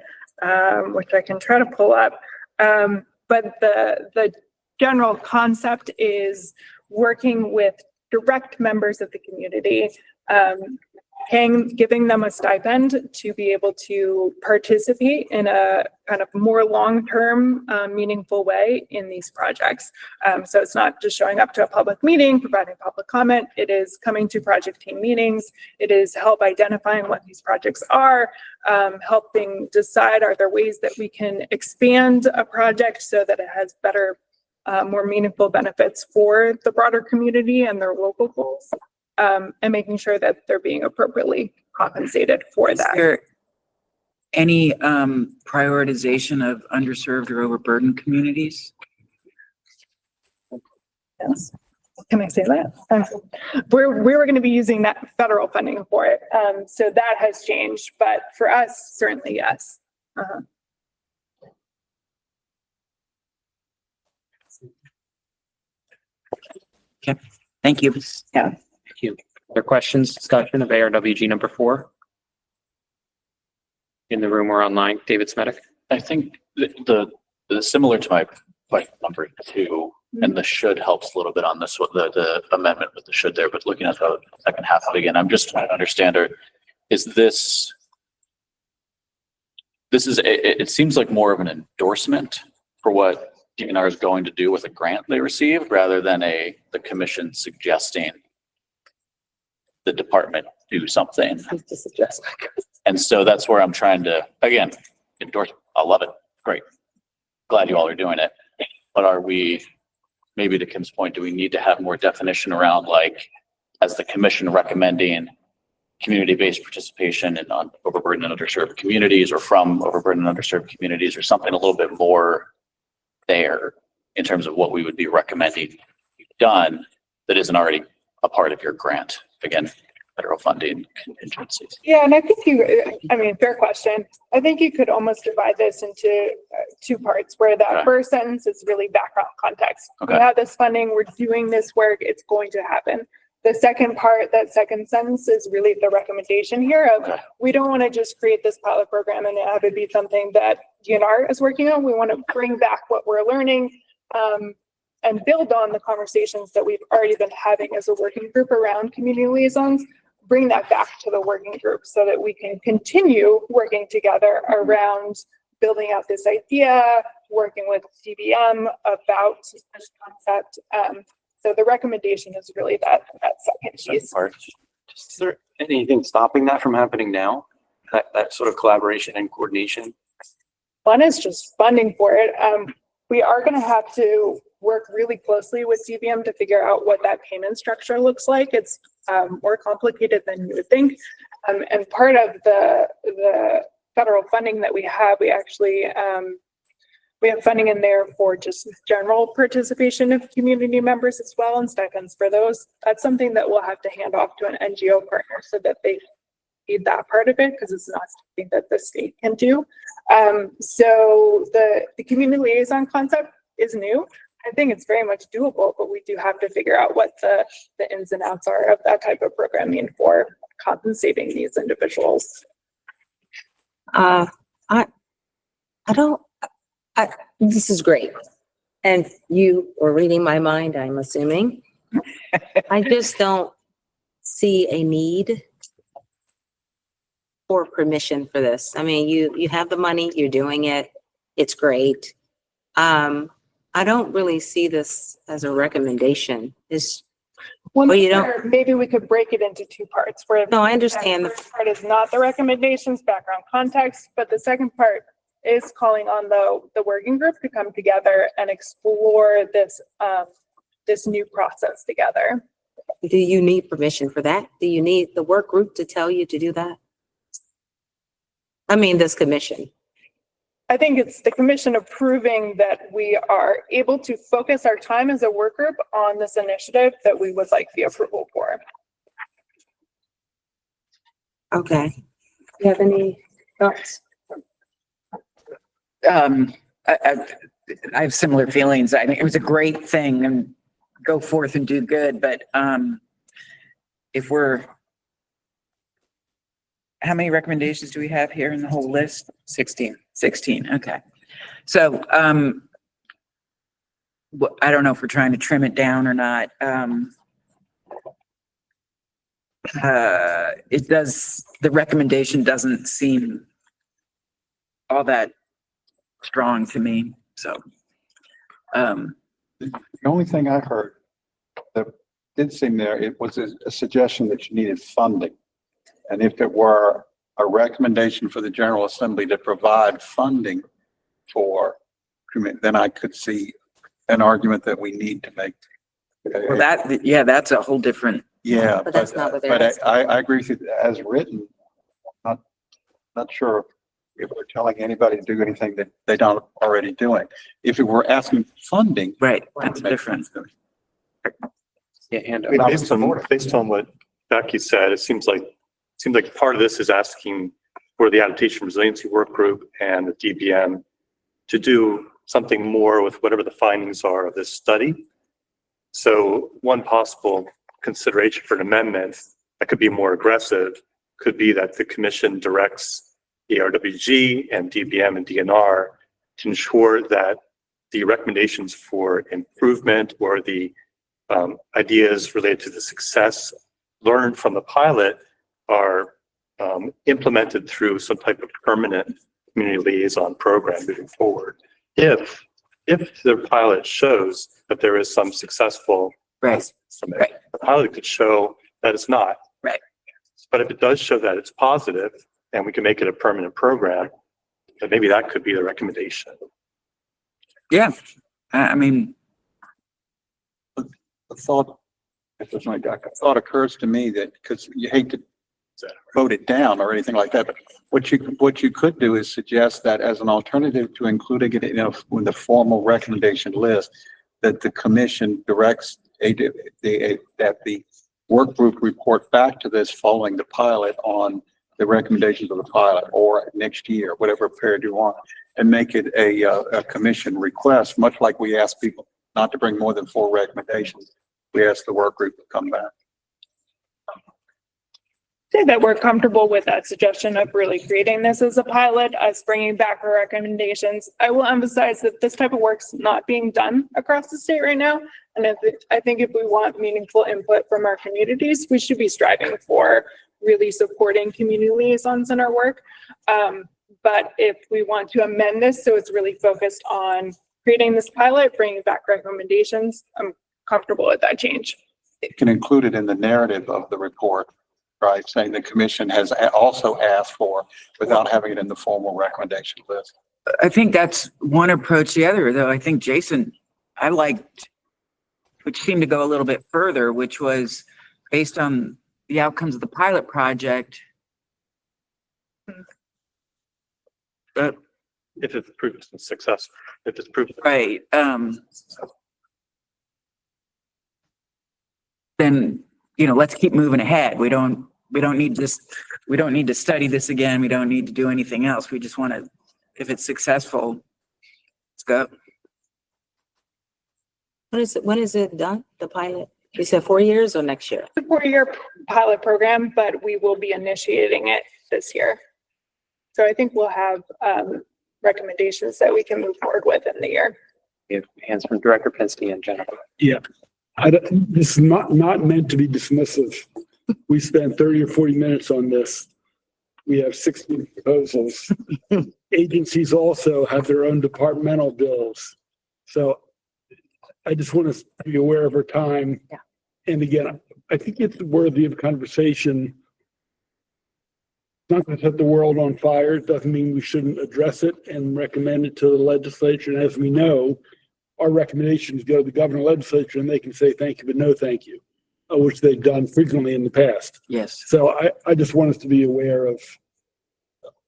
which I can try to pull up. But the general concept is working with direct members of the community giving them a stipend to be able to participate in a kind of more long-term, meaningful way in these projects. So it's not just showing up to a public meeting, providing public comment. It is coming to project team meetings. It is help identifying what these projects are, helping decide, are there ways that we can expand a project so that it has better, more meaningful benefits for the broader community and their local goals. And making sure that they're being appropriately compensated for Is that. there any prioritization of underserved or overburdened communities? Yes. Can I say that? We were going to be using that federal funding for it. So that has changed, but for us, certainly yes. Okay, thank you. Yeah. Thank you. Other questions, discussion of ARWG number 4? In the room or online, David Smetic? I think the similar to my question number 2, and the should helps a little bit on this one, the amendment with the should there, but looking at the second half of it again, I'm just trying to understand, it seems like more of an endorsement for what DNR is going to do with a grant they received rather than the commission suggesting the department do something. And so that's where I'm trying to, again, endorse. I love it. Great. Glad you all are doing it. But are we, maybe to Kim's point, do we need to have more definition around, like, as the commission recommending community-based participation in overburdened and underserved communities, or from overburdened and underserved communities, or something a little bit more there in terms of what we would be recommending done that isn't already a part of your grant? Again, federal funding contingencies. Yeah, and I think fair question. I think you could almost divide this into 2 parts, where that first sentence is really background context. We have this funding, we're doing this work, it's going to happen. The second part, that second sentence, is really the recommendation here of, we don't want to just create this pilot program and have it be something that DNR is working on. We want to bring back what we're learning, and build on the conversations that we've already been having as a working group around community liaisons, bring that back to the working group so that we can continue working together around building out this idea, working with DBM about this concept. So the recommendation is really that second piece. Is there anything stopping that from happening now? That sort of collaboration and coordination? One is just funding for it. We are going to have to work really closely with DBM to figure out what that payment structure looks like. It's more complicated than you would think. And part of the federal funding that we have, we actually we have funding in there for just general participation of community members as well, and stipends for those. That's something that we'll have to hand off to an NGO partner so that they feed that part of it, because it's not something that the state can do. So the community liaison concept is new. I think it's very much doable, but we do have to figure out what the ins and outs are of that type of programming for compensating these individuals. This is great. And you were reading my mind, I'm assuming. I just don't see a need for permission for this. I mean, you have the money, you're doing it. It's great. I don't really see this as a recommendation. Maybe we could break it into 2 parts. Where no, I understand. The first part is not the recommendations, background context, but the second part is calling on the working group to come together and explore this this new process together. Do you need permission for that? Do you need the work group to tell you to do that? I mean, this commission. I think it's the commission approving that we are able to focus our time as a work group on this initiative that we would like the approval for. Okay. Do you have any thoughts? I have similar feelings. I think it was a great thing and go forth and do good, but if we're, how many recommendations do we have here in the whole list? 16. Okay. So I don't know if we're trying to trim it down or not. the recommendation doesn't seem all that strong to me, so. The only thing I heard that did seem there, it was a suggestion that you needed funding. And if it were a recommendation for the General Assembly to provide funding for, then I could see an argument that we need to make. Well, that's a whole different. Yeah, But that's not what they're asking. I agree with you as written. Not sure if we're telling anybody to do anything that they don't already doing. If it were asking funding. Right, that's different. Yeah, and Based on what Becky said, it seems like part of this is asking for the Adaptation Resiliency Work Group and the DBM to do something more with whatever the findings are of this study. So one possible consideration for an amendment that could be more aggressive could be that the commission directs the RWG and DBM and DNR to ensure that the recommendations for improvement or the ideas related to the success learned from the pilot are implemented through some type of permanent community liaison program moving forward. If the pilot shows that there is some successful, right. The pilot could show that it's not. Right. But if it does show that it's positive and we can make it a permanent program, then maybe that could be the recommendation. Yeah, I mean, A thought, if there's my doc, a thought occurs to me that, because you hate to vote it down or anything like that, but what you could do is suggest that as an alternative to including it in the formal recommendation list, that the commission directs that the work group report back to this following the pilot on the recommendations of the pilot, or next year, whatever period you want, and make it a commission request, much like we ask people not to bring more than 4 recommendations. We ask the work group to come back. Say that we're comfortable with that suggestion of really creating this as a pilot, us bringing back our recommendations. I will emphasize that this type of work's not being done across the state right now. And I think if we want meaningful input from our communities, we should be striving for really supporting community liaisons in our work. But if we want to amend this so it's really focused on creating this pilot, bringing back recommendations, I'm comfortable with that change. You can include it in the narrative of the report, right? Saying the commission has also asked for, without having it in the formal recommendation list. I think that's one approach. The other, though, I think Jason, I liked, which seemed to go a little bit further, which was based on the outcomes of the pilot project. If it's proven successful, if it's proven. Right. Then, let's keep moving ahead. We don't need this. We don't need to study this again. We don't need to do anything else. We just want to, if it's successful, let's go. When is it done, the pilot? You said 4 years or next year? It's a 4-year pilot program, but we will be initiating it this year. So I think we'll have recommendations that we can move forward with in the year. We have hands from Director Pinsky and Jennifer. Yeah. This is not meant to be dismissive. We spent 30 or 40 minutes on this. We have 60 proposals. Agencies also have their own departmental bills. So I just want us to be aware of our time. Yeah. And again, I think it's worthy of conversation. Not going to set the world on fire. It doesn't mean we shouldn't address it and recommend it to the legislature. And as we know, our recommendations go to the governor and legislature and they can say thank you, but no thank you, which they've done frequently in the past. Yes. So I just want us to be aware of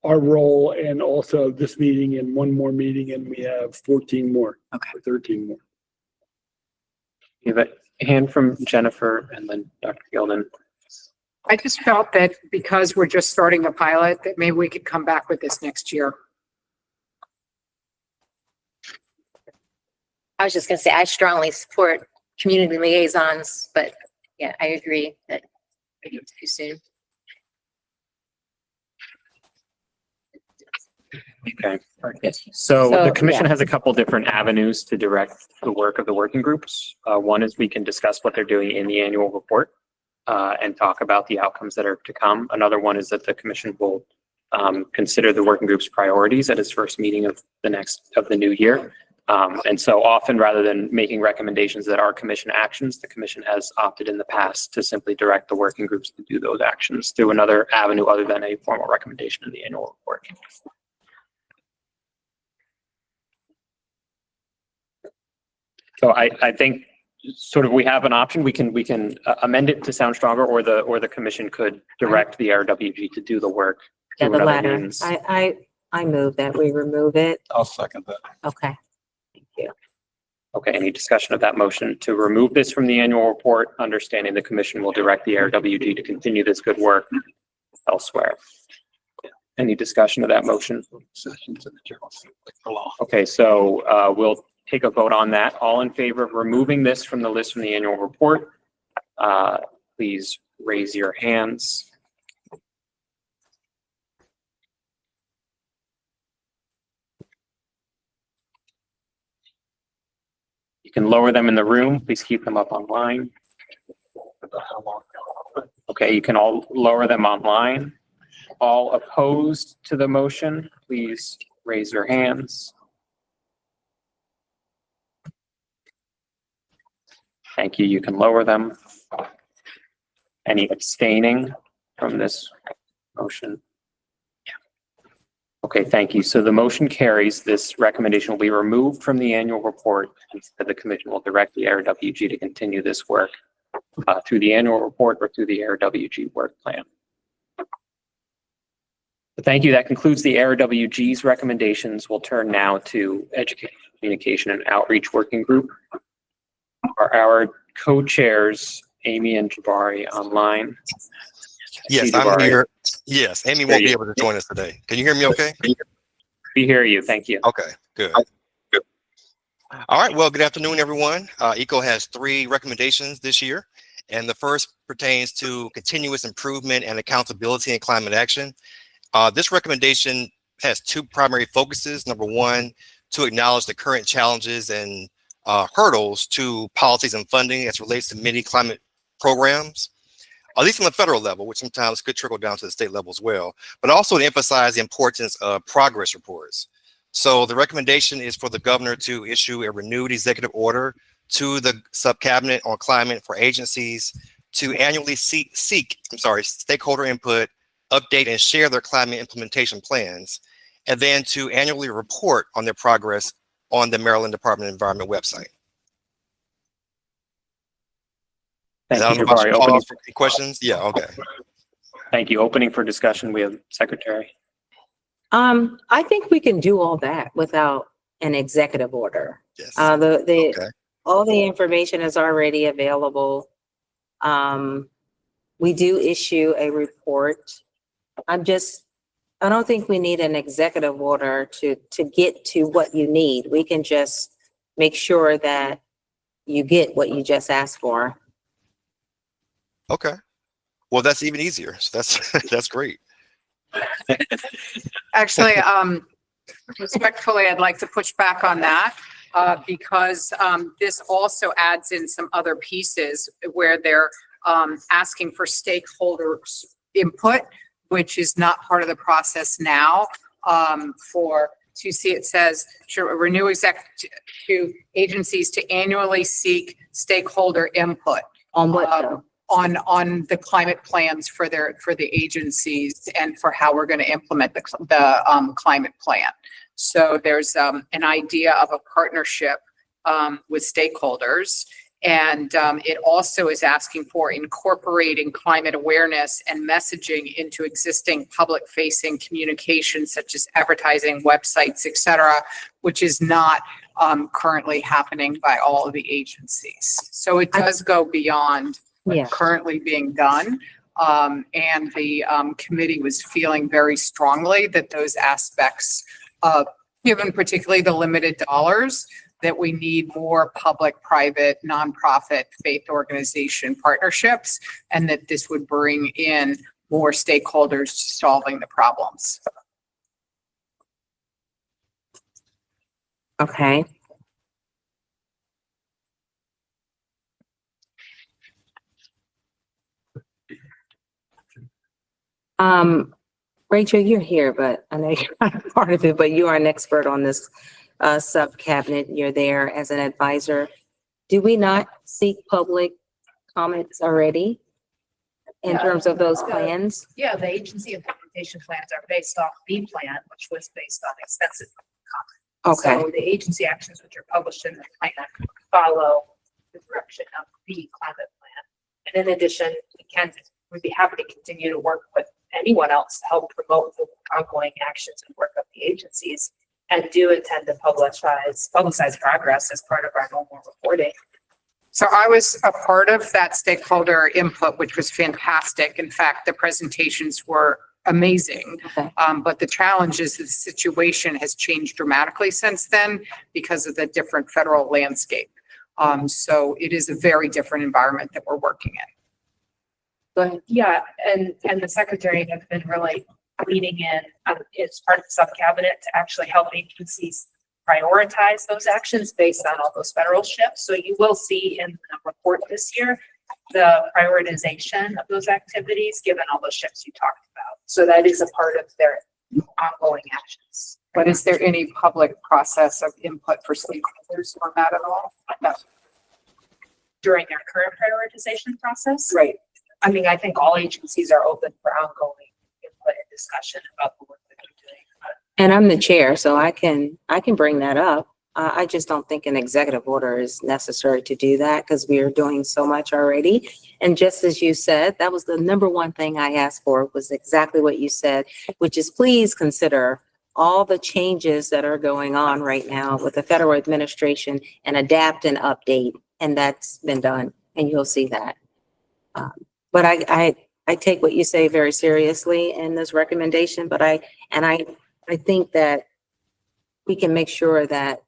our role and also this meeting and one more meeting, and we have 14 more. Okay. Or 13 more. You have a hand from Jennifer and then Dr. Gilden. I just felt that because we're just starting a pilot, that maybe we could come back with this next year. I was just gonna say, I strongly support community liaisons, but yeah, I agree that it's too soon. Okay. So the commission yeah. has a couple different avenues to direct the work of the working groups. One is we can discuss what they're doing in the annual report. and talk about the outcomes that are to come. Another one is that the commission will consider the working group's priorities at its first meeting of the new year. And so often, rather than making recommendations that are commission actions, the commission has opted in the past to simply direct the working groups to do those actions through another avenue other than a formal recommendation in the annual report. So I think sort of we have an option. We can amend it to sound stronger, or the commission could direct the ARWG to do the work. Yeah, through the another latter. means. I move that we remove it. I'll second that. Okay. Thank you. Okay, any discussion of that motion to remove this from the annual report, understanding the commission will direct the ARWG to continue this good work elsewhere? Any discussion of that motion? Okay, so we'll take a vote on that. All in favor of removing this from the list from the annual report, please raise your hands. You can lower them in the room. Please keep them up online. Okay, you can all lower them online. All opposed to the motion, please raise your hands. Thank you. You can lower them. Any abstaining from this motion? Okay, thank you. So the motion carries. This recommendation will be removed from the annual report. Instead, the commission will direct the ARWG to continue this work through the annual report or through the ARWG work plan. But thank you. That concludes the ARWG's recommendations. We'll turn now to Education, Communication, and Outreach Working Group. Are our co-chairs, Amy and Jabari, online? Yes, I'm here. Yes, Amy won't be able to join us today. Can you hear me okay? We hear you. Thank you. Okay, good. All right, well, good afternoon, everyone. ECO has 3 recommendations this year, and the first pertains to continuous improvement and accountability in climate action. This recommendation has 2 primary focuses. Number 1, to acknowledge the current challenges and hurdles to policies and funding as relates to many climate programs, at least on the federal level, which sometimes could trickle down to the state level as well, but also to emphasize the importance of progress reports. So the recommendation is for the governor to issue a renewed executive order to the subcabinet on climate for agencies to annually seek stakeholder input, update and share their climate implementation plans, and then to annually report on their progress on the Maryland Department of Environment website. Thank you, Jabari. Questions? Yeah, okay. Thank you. Opening for discussion, we have Secretary. I think we can do all that without an executive order. Yes. All the information is already available. We do issue a report. I don't think we need an executive order to get to what you need. We can just make sure that you get what you just asked for. Okay. Well, that's even easier. So that's great. Actually, respectfully, I'd like to push back on that because this also adds in some other pieces where they're asking for stakeholders' input, which is not part of the process now. It says, renew executive agencies to annually seek stakeholder input. On what though? On the climate plans for the agencies and for how we're going to implement the climate plan. So there's an idea of a partnership with stakeholders. And it also is asking for incorporating climate awareness and messaging into existing public-facing communications such as advertising, websites, et cetera, which is not currently happening by all of the agencies. So it does go beyond what's currently being done. And the committee was feeling very strongly that those aspects, given particularly the limited dollars, that we need more public, private, nonprofit, faith organization partnerships, and that this would bring in more stakeholders to solving the problems. Okay. Rachel, you're here, but I know you're not part of it, but you are an expert on this sub cabinet. You're there as an advisor. Do we not seek public comments already in Yeah. terms of those plans? Yeah, the agency implementation plans are based off the plan, which was based on extensive comment. Okay. So the agency actions which are published in the plan follow the direction of the climate plan. And in addition, we'd be happy to continue to work with anyone else to help promote the ongoing actions and work of the agencies, and do intend to publicize progress as part of our normal reporting. So I was a part of that stakeholder input, which was fantastic. In fact, the presentations were amazing. Okay. But the challenge is the situation has changed dramatically since then because of the different federal landscape. So it is a very different environment that we're working in. Go ahead. Yeah, and the secretary has been really leading in, as part of the sub cabinet, to actually help agencies prioritize those actions based on all those federal shifts. So you will see in the report this year, the prioritization of those activities, given all those shifts you talked about. So that is a part of their ongoing actions. But is there any public process of input for stakeholders on that at all? No. During their current prioritization process? Right. I mean, I think all agencies are open for ongoing input and discussion about the work that they're doing. And I'm the chair, so I can bring that up. I just don't think an executive order is necessary to do that because we are doing so much already. And just as you said, that was the number one thing I asked for, was exactly what you said, which is please consider all the changes that are going on right now with the federal administration and adapt and update. And that's been done, and you'll see that. But I take what you say very seriously in this recommendation, but I think that we can make sure that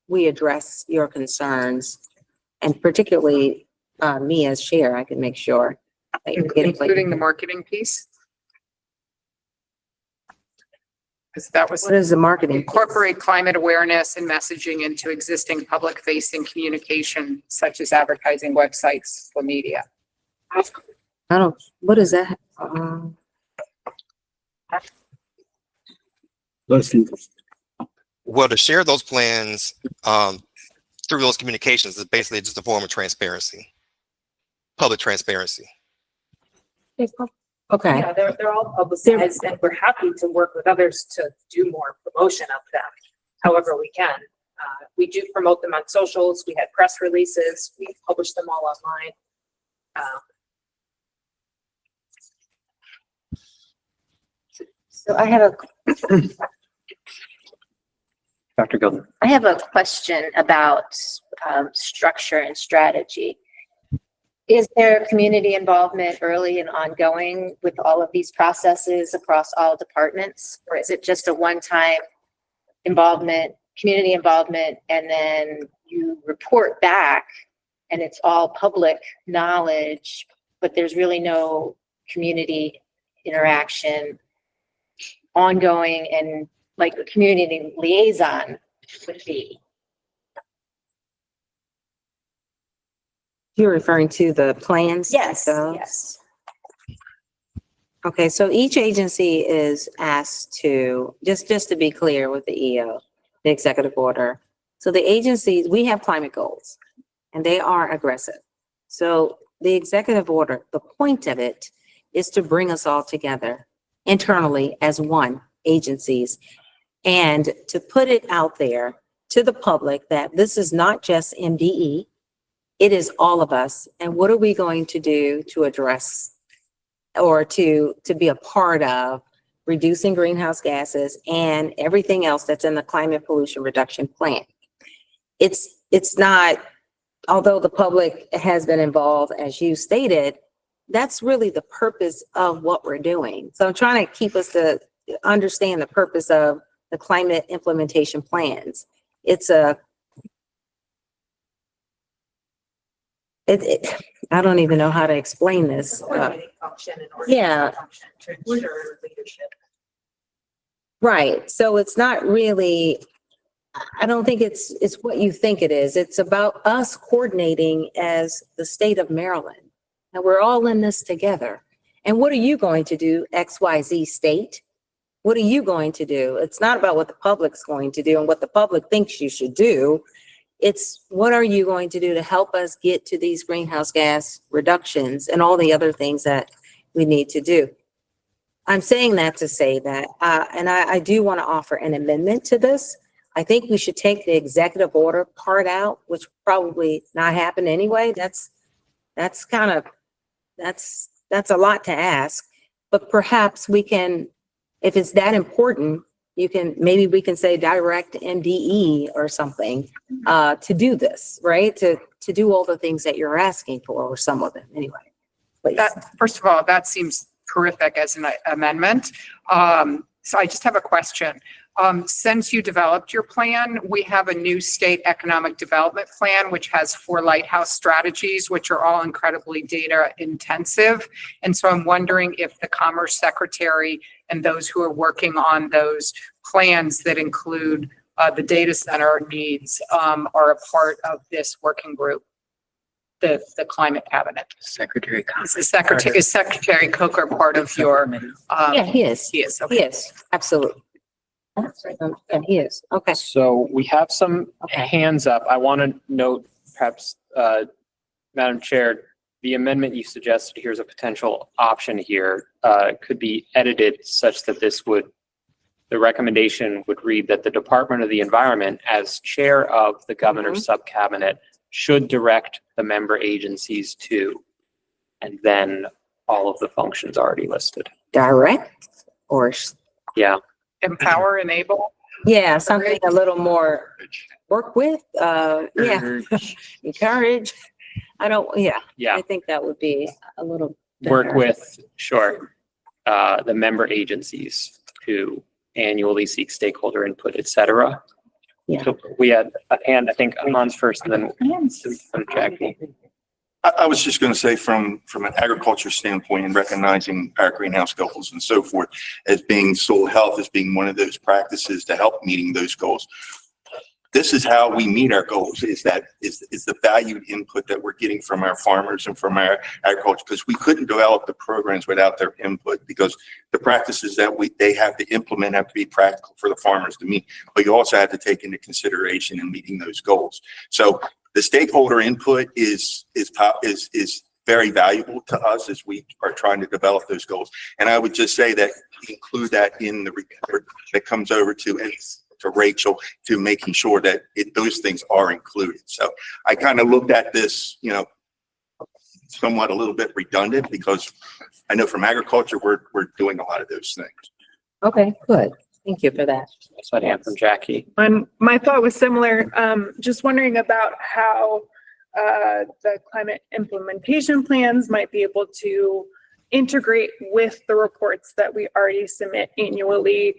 we address your concerns, and particularly me as chair, I can make sure that you're getting. Including the marketing piece? Because that was. What is the marketing? Incorporate climate awareness and messaging into existing public facing communication, such as advertising websites for media. I don't, what is that? Let's see. Well, to share those plans through those communications is basically just a form of transparency, public transparency. Okay. Yeah, they're all publicized, and we're happy to work with others to do more promotion of them, however we can. We do promote them on socials. We had press releases. We publish them all online. So I have Dr. Gilden. a question about structure and strategy. Is there community involvement early and ongoing with all of these processes across all departments? Or is it just a one-time involvement, community involvement, and then you report back and it's all public knowledge, but there's really no community interaction ongoing, and like a community liaison would be? You're referring to the plans? Yes, themselves? yes. Okay, so each agency is asked to, just to be clear with the EO, the executive order. So the agencies, we have climate goals and they are aggressive. So the executive order, the point of it is to bring us all together internally as one agencies, and to put it out there to the public that this is not just MDE, it is all of us. And what are we going to do to address or to be a part of reducing greenhouse gases and everything else that's in the climate pollution reduction plan? It's not, although the public has been involved, as you stated, that's really the purpose of what we're doing. So I'm trying to keep us to understand the purpose of the climate implementation plans. I don't even know how to explain this. Coordinating function and Yeah. organizing function to ensure leadership. Right. So it's not really, I don't think it's what you think it is. It's about us coordinating as the state of Maryland. And we're all in this together. And what are you going to do, XYZ state? What are you going to do? It's not about what the public's going to do and what the public thinks you should do. It's what are you going to do to help us get to these greenhouse gas reductions and all the other things that we need to do. I'm saying that to say that, and I do want to offer an amendment to this. I think we should take the executive order part out, which probably not happen anyway. That's a lot to ask, but perhaps we can, if it's that important, maybe we can say direct MDE or something, to do this, right? To do all the things that you're asking for, or some of them anyway. Please. First of all, that seems terrific as an amendment. So I just have a question. Since you developed your plan, we have a new state economic development plan, which has 4 lighthouse strategies, which are all incredibly data intensive. And so I'm wondering if the Commerce Secretary and those who are working on those plans that include the data center needs are a part of this working group, the climate cabinet. Secretary Is Secretary Coker part of your? Yeah, he is. He is. Okay. Yes, absolutely. And he is. Okay. So we have some hands up. I want to note perhaps, Madam Chair, the amendment you suggested, here's a potential option here, could be edited such that the recommendation would read that the Department of the Environment, as chair of the governor's subcabinet, should direct the member agencies to, and then all of the functions already listed. Direct or? Yeah. Empower, enable? Yeah, something a little more work with, yeah, encourage. Yeah. I think that would be a little. Work better. with, sure, the member agencies to annually seek stakeholder input, et cetera. Yeah. So we had a hand, I think, Hans first, and then Jackie. I was just going to say from an agriculture standpoint and recognizing our greenhouse goals and so forth as being soil health, as being one of those practices to help meeting those goals. This is how we meet our goals, is the valued input that we're getting from our farmers and from our agriculture, because we couldn't develop the programs without their input, because the practices that they have to implement have to be practical for the farmers to meet, but you also have to take into consideration in meeting those goals. So the stakeholder input is very valuable to us as we are trying to develop those goals. And I would just say that include that in the report that comes over to Rachel, to making sure that those things are included. So I kind of looked at this, somewhat a little bit redundant, because I know from agriculture, we're doing a lot of those things. Okay, good. Thank you for that. So I'd hand from Jackie. And my thought was similar, just wondering about how the climate implementation plans might be able to integrate with the reports that we already submit annually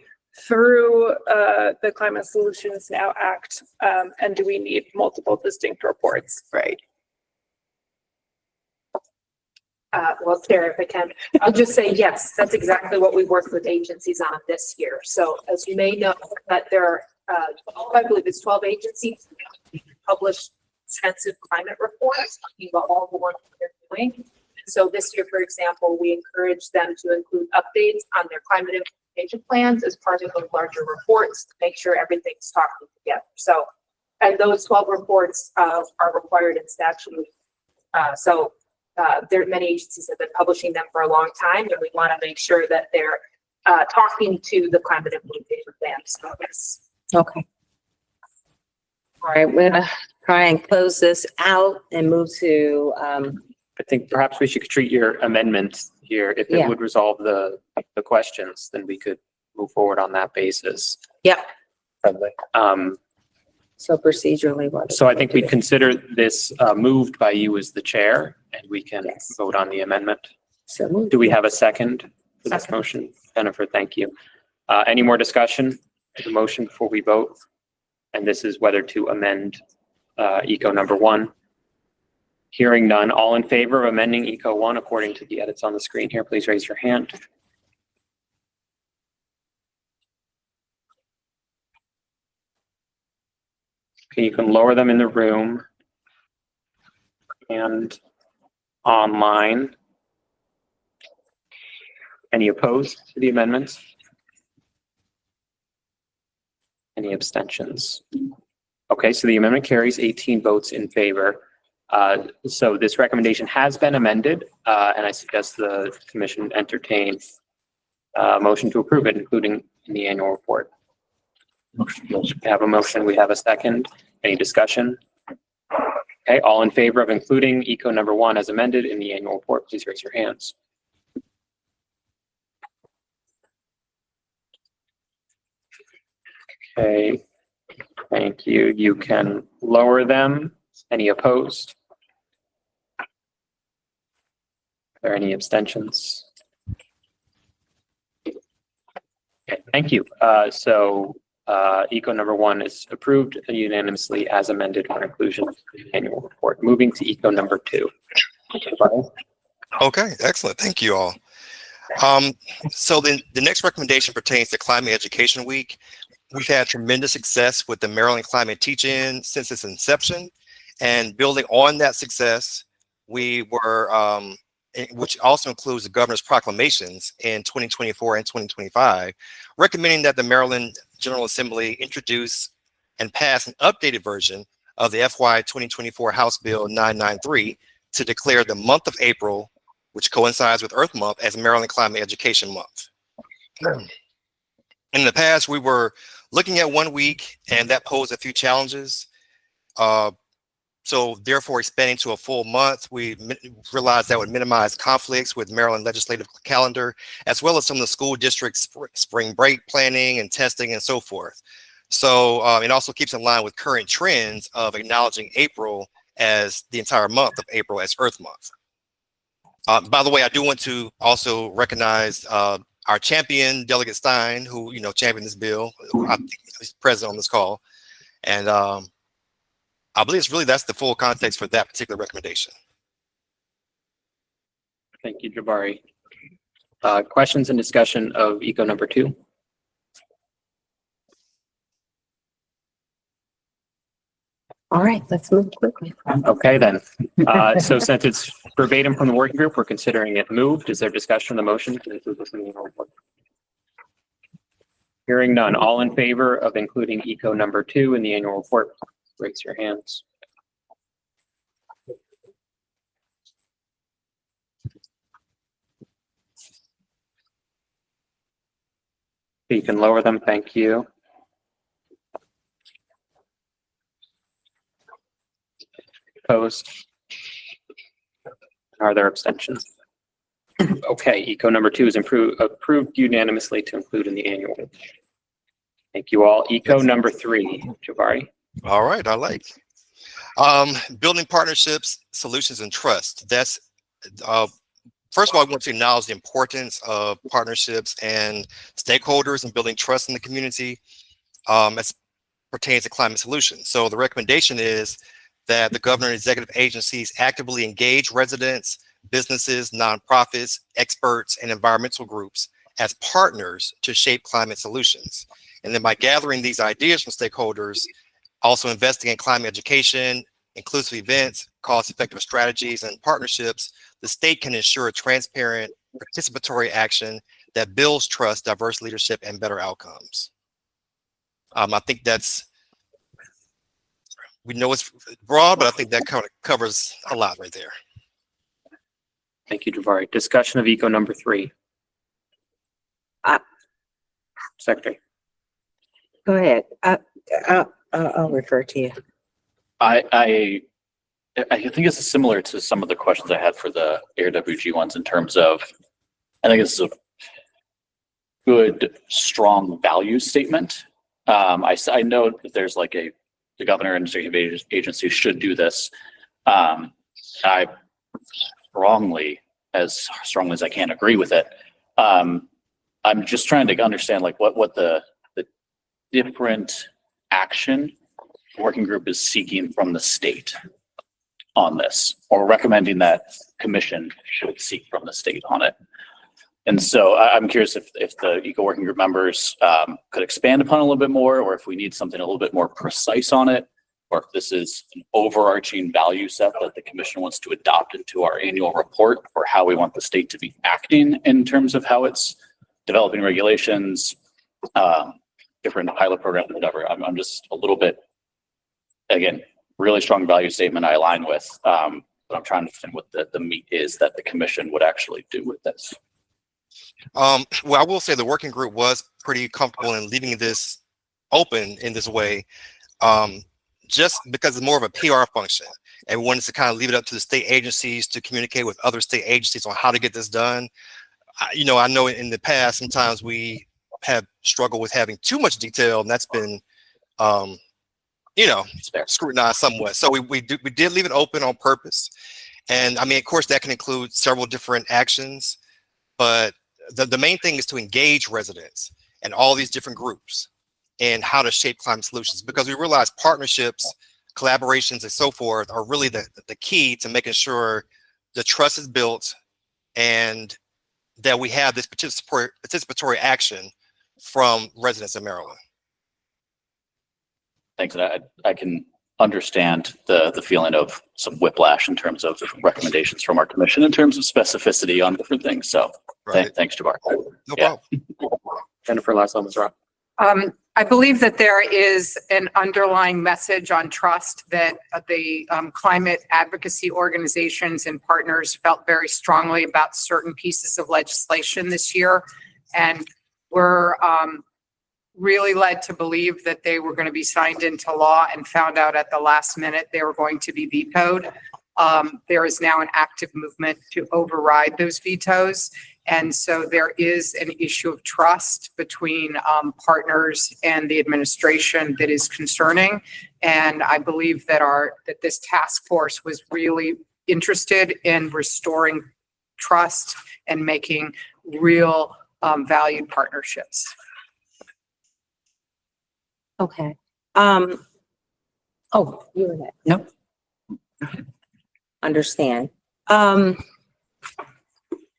through the Climate Solutions Now Act. And do we need multiple distinct reports? Right. Well, Sarah, if I can, I'll just say, yes, that's exactly what we worked with agencies on this year. So as you may know, that there are, I believe it's 12 agencies published extensive climate reports talking about all the work that they're doing. So this year, for example, we encourage them to include updates on their climate implementation plans as part of those larger reports to make sure everything's talking together. So, and those 12 reports are required in statute. There are many agencies that have been publishing them for a long time, and we want to make sure that they're talking to the climate implementation plan. So yes. Okay. All right, we're gonna try and close this out and move to, I think perhaps we should treat your amendment here. If it Yeah. would resolve the questions, then we could move forward on that basis. Yep. Um, So procedurally, what? so I think we'd consider this moved by you as the chair, and we can Yes. vote on the amendment. So moved. Do we have a second for this Second. motion? Jennifer, thank you. Any more discussion of the motion before we vote? And this is whether to amend Eco number 1. Hearing none, all in favor of amending Eco 1 according to the edits on the screen here, please raise your hand. Okay, you can lower them in the room and online. Any opposed to the amendments? Any abstentions? Okay, so the amendment carries 18 votes in favor. So this recommendation has been amended, and I suggest the commission entertain a motion to approve it, including in the annual report. We have a motion. We have a second. Any discussion? Okay, all in favor of including eco number 1 as amended in the annual report, please raise your hands. Okay, thank you. You can lower them. Any opposed? Are there any abstentions? Okay, thank you. Eco number 1 is approved unanimously as amended for inclusion in the annual report. Moving to eco number 2. Okay, excellent. Thank you all. So the next recommendation pertains to Climate Education Week. We've had tremendous success with the Maryland Climate Teach-In since its inception, and building on that success, we were, which also includes the governor's proclamations in 2024 and 2025, recommending that the Maryland General Assembly introduce and pass an updated version of the FY 2024 House Bill 993 to declare the month of April, which coincides with Earth Month, as Maryland Climate Education Month. In the past, we were looking at 1 week, and that posed a few challenges. So therefore, expanding to a full month, we realized that would minimize conflicts with Maryland legislative calendar, as well as some of the school districts' spring break planning and testing and so forth. So it also keeps in line with current trends of acknowledging April as the entire month of April as Earth Month. By the way, I do want to also recognize our champion, Delegate Stein, who, championed this bill, who I think is present on this call. And I believe that's the full context for that particular recommendation. Thank you, Jabari. Questions and discussion of eco number 2? All right, let's move quickly. Okay, then. So since it's verbatim from the working group, we're considering it moved. Is there discussion on the motion to include this in the annual report? Hearing none. All in favor of including eco number 2 in the annual report, raise your hands. You can lower them. Thank you. Opposed? Are there abstentions? Okay, eco number 2 is approved unanimously to include in the annual. Thank you all. Eco number 3, Jabari. All right, I like. Building partnerships, solutions, and trust. That's, first of all, I want to acknowledge the importance of partnerships and stakeholders in building trust in the community as pertains to climate solutions. So the recommendation is that the governor and executive agencies actively engage residents, businesses, nonprofits, experts, and environmental groups as partners to shape climate solutions. And then by gathering these ideas from stakeholders, also investing in climate education, inclusive events, cost-effective strategies, and partnerships, the state can ensure transparent, participatory action that builds trust, diverse leadership, and better outcomes. I think we know it's broad, but I think that kind of covers a lot right there. Thank you, Jabari. Discussion of eco number 3. Secretary. Go ahead. I'll refer to you. I think this is similar to some of the questions I had for the AirWG ones in terms of, I think this is a good, strong value statement. I know that there's like the governor and executive agency should do this. I strongly as I can agree with it. I'm just trying to understand like what the different action working group is seeking from the state on this, or recommending that commission should seek from the state on it. And so I'm curious if the eco working group members could expand upon it a little bit more, or if we need something a little bit more precise on it. or if this is an overarching value set that the commission wants to adopt into our annual report for how we want the state to be acting in terms of how it's developing regulations, different pilot programs, whatever. I'm just a little bit, again, really strong value statement I align with. But I'm trying to understand what the meat is that the commission would actually do with this. Well, I will say the working group was pretty comfortable in leaving this open in this way, just because it's more of a PR function. And we wanted to kind of leave it up to the state agencies to communicate with other state agencies on how to get this done. I know in the past, sometimes we have struggled with having too much detail, and that's been, scrutinized somewhat. So we did leave it open on purpose. And I mean, of course, that can include several different actions, but the main thing is to engage residents and all these different groups and how to shape climate solutions, because we realize partnerships, collaborations, and so forth are really the key to making sure the trust is built and that we have this participatory action from residents of Maryland. Thanks. And I can understand the feeling of some whiplash in terms of recommendations from our commission in terms of specificity on different things. So thanks, Jabbar. No problem. Jennifer, last one was Rob. I believe that there is an underlying message on trust that the climate advocacy organizations and partners felt very strongly about certain pieces of legislation this year. And we're really led to believe that they were going to be signed into law and found out at the last minute they were going to be vetoed. There is now an active movement to override those vetoes. And so there is an issue of trust between partners and the administration that is concerning. And I believe that this task force was really interested in restoring trust and making real valued partnerships. Okay. Oh, you were next. Nope. Understand.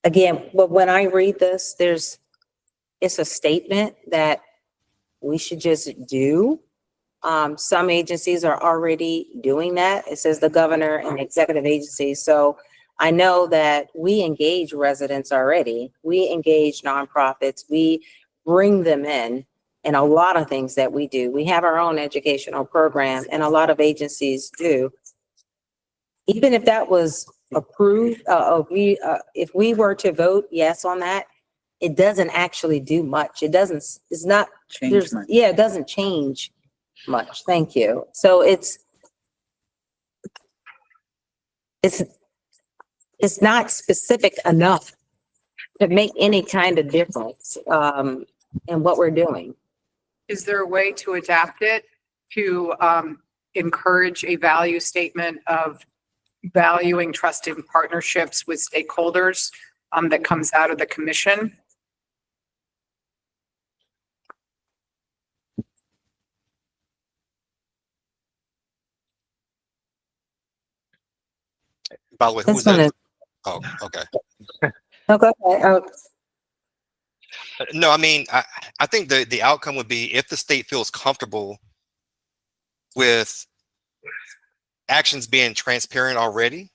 Again, but when I read this, it's a statement that we should just do. Some agencies are already doing that. It says the governor and executive agencies. So I know that we engage residents already. We engage nonprofits. We bring them in a lot of things that we do. We have our own educational program, and a lot of agencies do. Even if that was approved, if we were to vote yes on that, it doesn't actually do much. It doesn't change much. Thank you. So it's not specific enough to make any kind of difference in what we're doing. Is there a way to adapt it to encourage a value statement of valuing trusted partnerships with stakeholders that comes out of the commission? By the way, who was that? Oh, okay. Okay. No, I mean, I think the outcome would be if the state feels comfortable with actions being transparent already,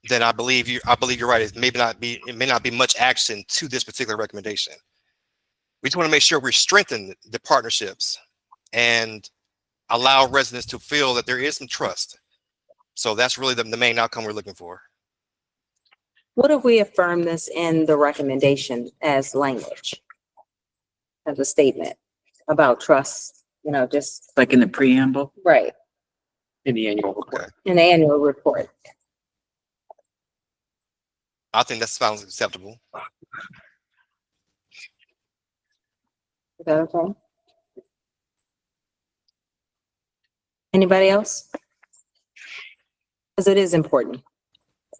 then I believe you're right. It may not be much action to this particular recommendation. We just want to make sure we strengthen the partnerships and allow residents to feel that there is some trust. So that's really the main outcome we're looking for. What if we affirm this in the recommendation as language, as a statement about trust, just. Like in the preamble? Right. In the annual report. In the annual report. I think that sounds acceptable. Is that okay? Anybody else? Because it is important.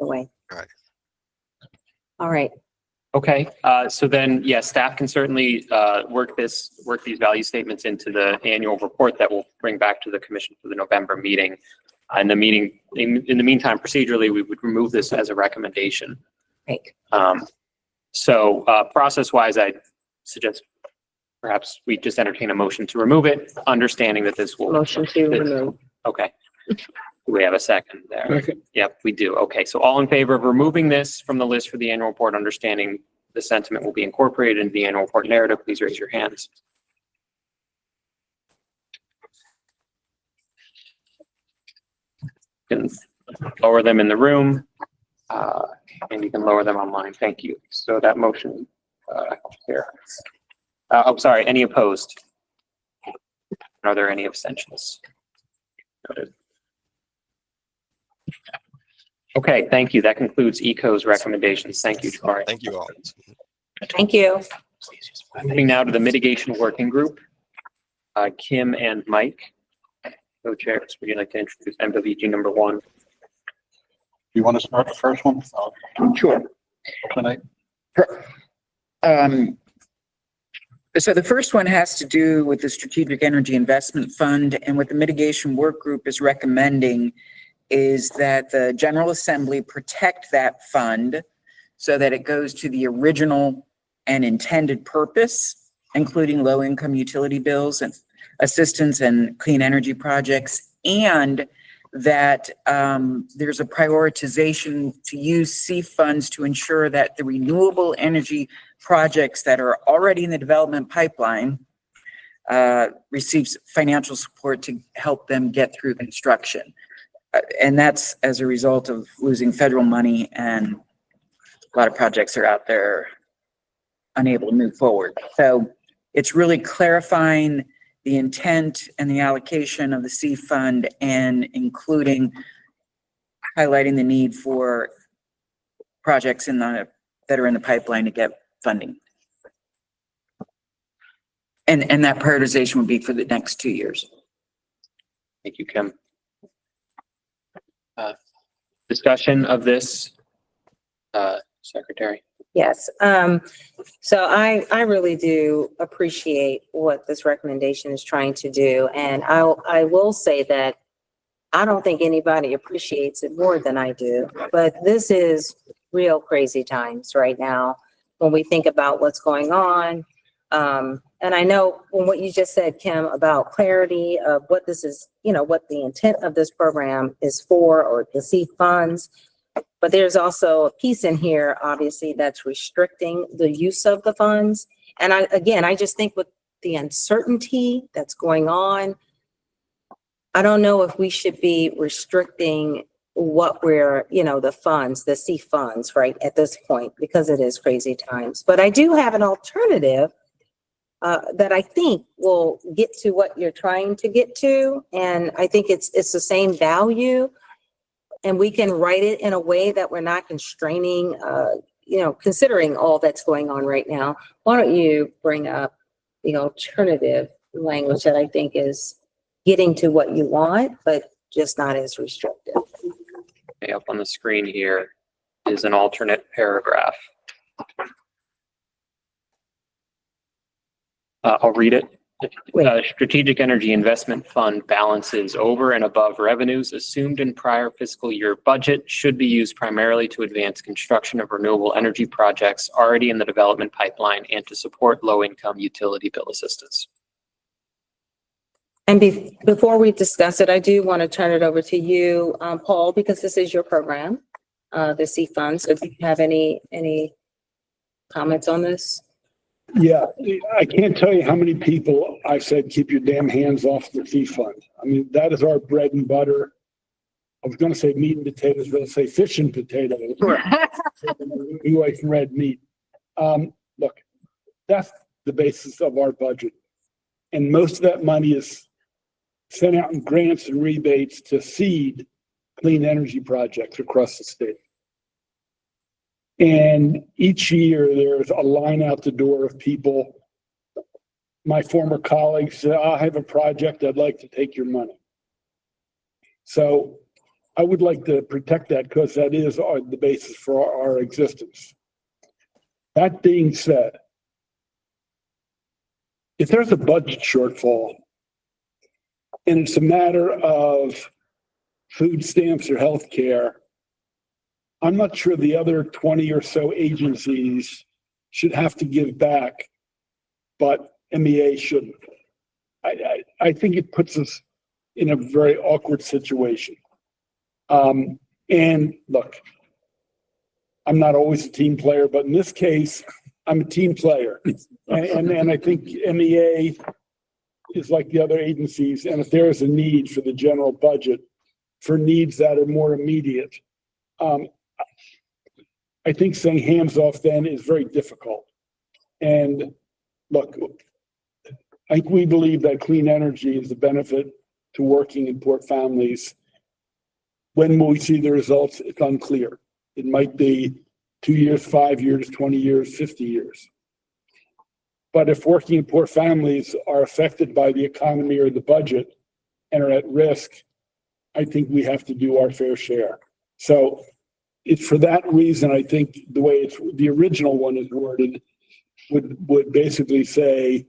Anyway. Right. All right. Okay, so then, yeah, staff can certainly work these value statements into the annual report that we'll bring back to the commission for the November meeting. In the meantime, procedurally, we would remove this as a recommendation. Right. So process-wise, I suggest perhaps we just entertain a motion to remove it, understanding that this will. Motion to remove. Okay. Do we have a second there? Second. Yep, we do. Okay, so all in favor of removing this from the list for the annual report, understanding the sentiment will be incorporated into the annual report narrative, please raise your hands. You can lower them in the room, and you can lower them online. Thank you. So that motion here. I'm sorry, any opposed? Are there any abstentions? Noted. Okay, thank you. That concludes ECO's recommendations. Thank you, Jabari. Thank you all. Thank you. Moving now to the mitigation working group. Kim and Mike, co-chairs, would you like to introduce MWG number 1? You want to start the first one? Sure. Tonight? So the first one has to do with the Strategic Energy Investment Fund, and what the mitigation work group is recommending is that the General Assembly protect that fund so that it goes to the original and intended purpose, including low-income utility bills and assistance and clean energy projects, and that there's a prioritization to use C funds to ensure that the renewable energy projects that are already in the development pipeline receives financial support to help them get through construction. And that's as a result of losing federal money, and a lot of projects are out there unable to move forward. So it's really clarifying the intent and the allocation of the C fund, and including highlighting the need for projects that are in the pipeline to get funding. And that prioritization would be for the next 2 years. Thank you, Kim. Discussion of this, Secretary. Yes. So I really do appreciate what this recommendation is trying to do. And I will say that I don't think anybody appreciates it more than I do, but this is real crazy times right now when we think about what's going on. And I know when what you just said, Kim, about clarity of what this is, what the intent of this program is for, or the C funds. But there's also a piece in here, obviously, that's restricting the use of the funds. And I just think with the uncertainty that's going on, I don't know if we should be restricting what we're, the funds, the C funds, right, at this point, because it is crazy times. But I do have an alternative that I think will get to what you're trying to get to. And I think it's the same value. And we can write it in a way that we're not constraining, considering all that's going on right now. Why don't you bring up the alternative language that I think is getting to what you want, but just not as restrictive. Okay, up on the screen here is an alternate paragraph. I'll read it. Strategic Energy Investment Fund balances over and above revenues assumed in prior fiscal year budget should be used primarily to advance construction of renewable energy projects already in the development pipeline and to support low-income utility bill assistance. And before we discuss it, I do want to turn it over to you, Paul, because this is your program, the C funds. So do you have any comments on this? Yeah, I can't tell you how many people I said, keep your damn hands off the C fund. I mean, that is our bread and butter. I was going to say meat and potatoes, but I'll say fish and potatoes. Away from red meat. Look, that's the basis of our budget. And most of that money is sent out in grants and rebates to seed clean energy projects across the state. And each year there's a line out the door of people. My former colleagues say, I have a project, I'd like to take your money. So I would like to protect that because that is the basis for our existence. That being said, if there's a budget shortfall and it's a matter of food stamps or health care, I'm not sure the other 20 or so agencies should have to give back. But MEA shouldn't. I think it puts us in a very awkward situation. And look, I'm not always a team player, but in this case, I'm a team player. And I think MEA is like the other agencies. And if there is a need for the general budget for needs that are more immediate, I think saying hands off then is very difficult. And look, I think we believe that clean energy is a benefit to working and poor families. When will we see the results? It's unclear. It might be 2 years, 5 years, 20 years, 50 years. But if working and poor families are affected by the economy or the budget and are at risk, I think we have to do our fair share. So it's for that reason, I think the way the original one is worded would basically say,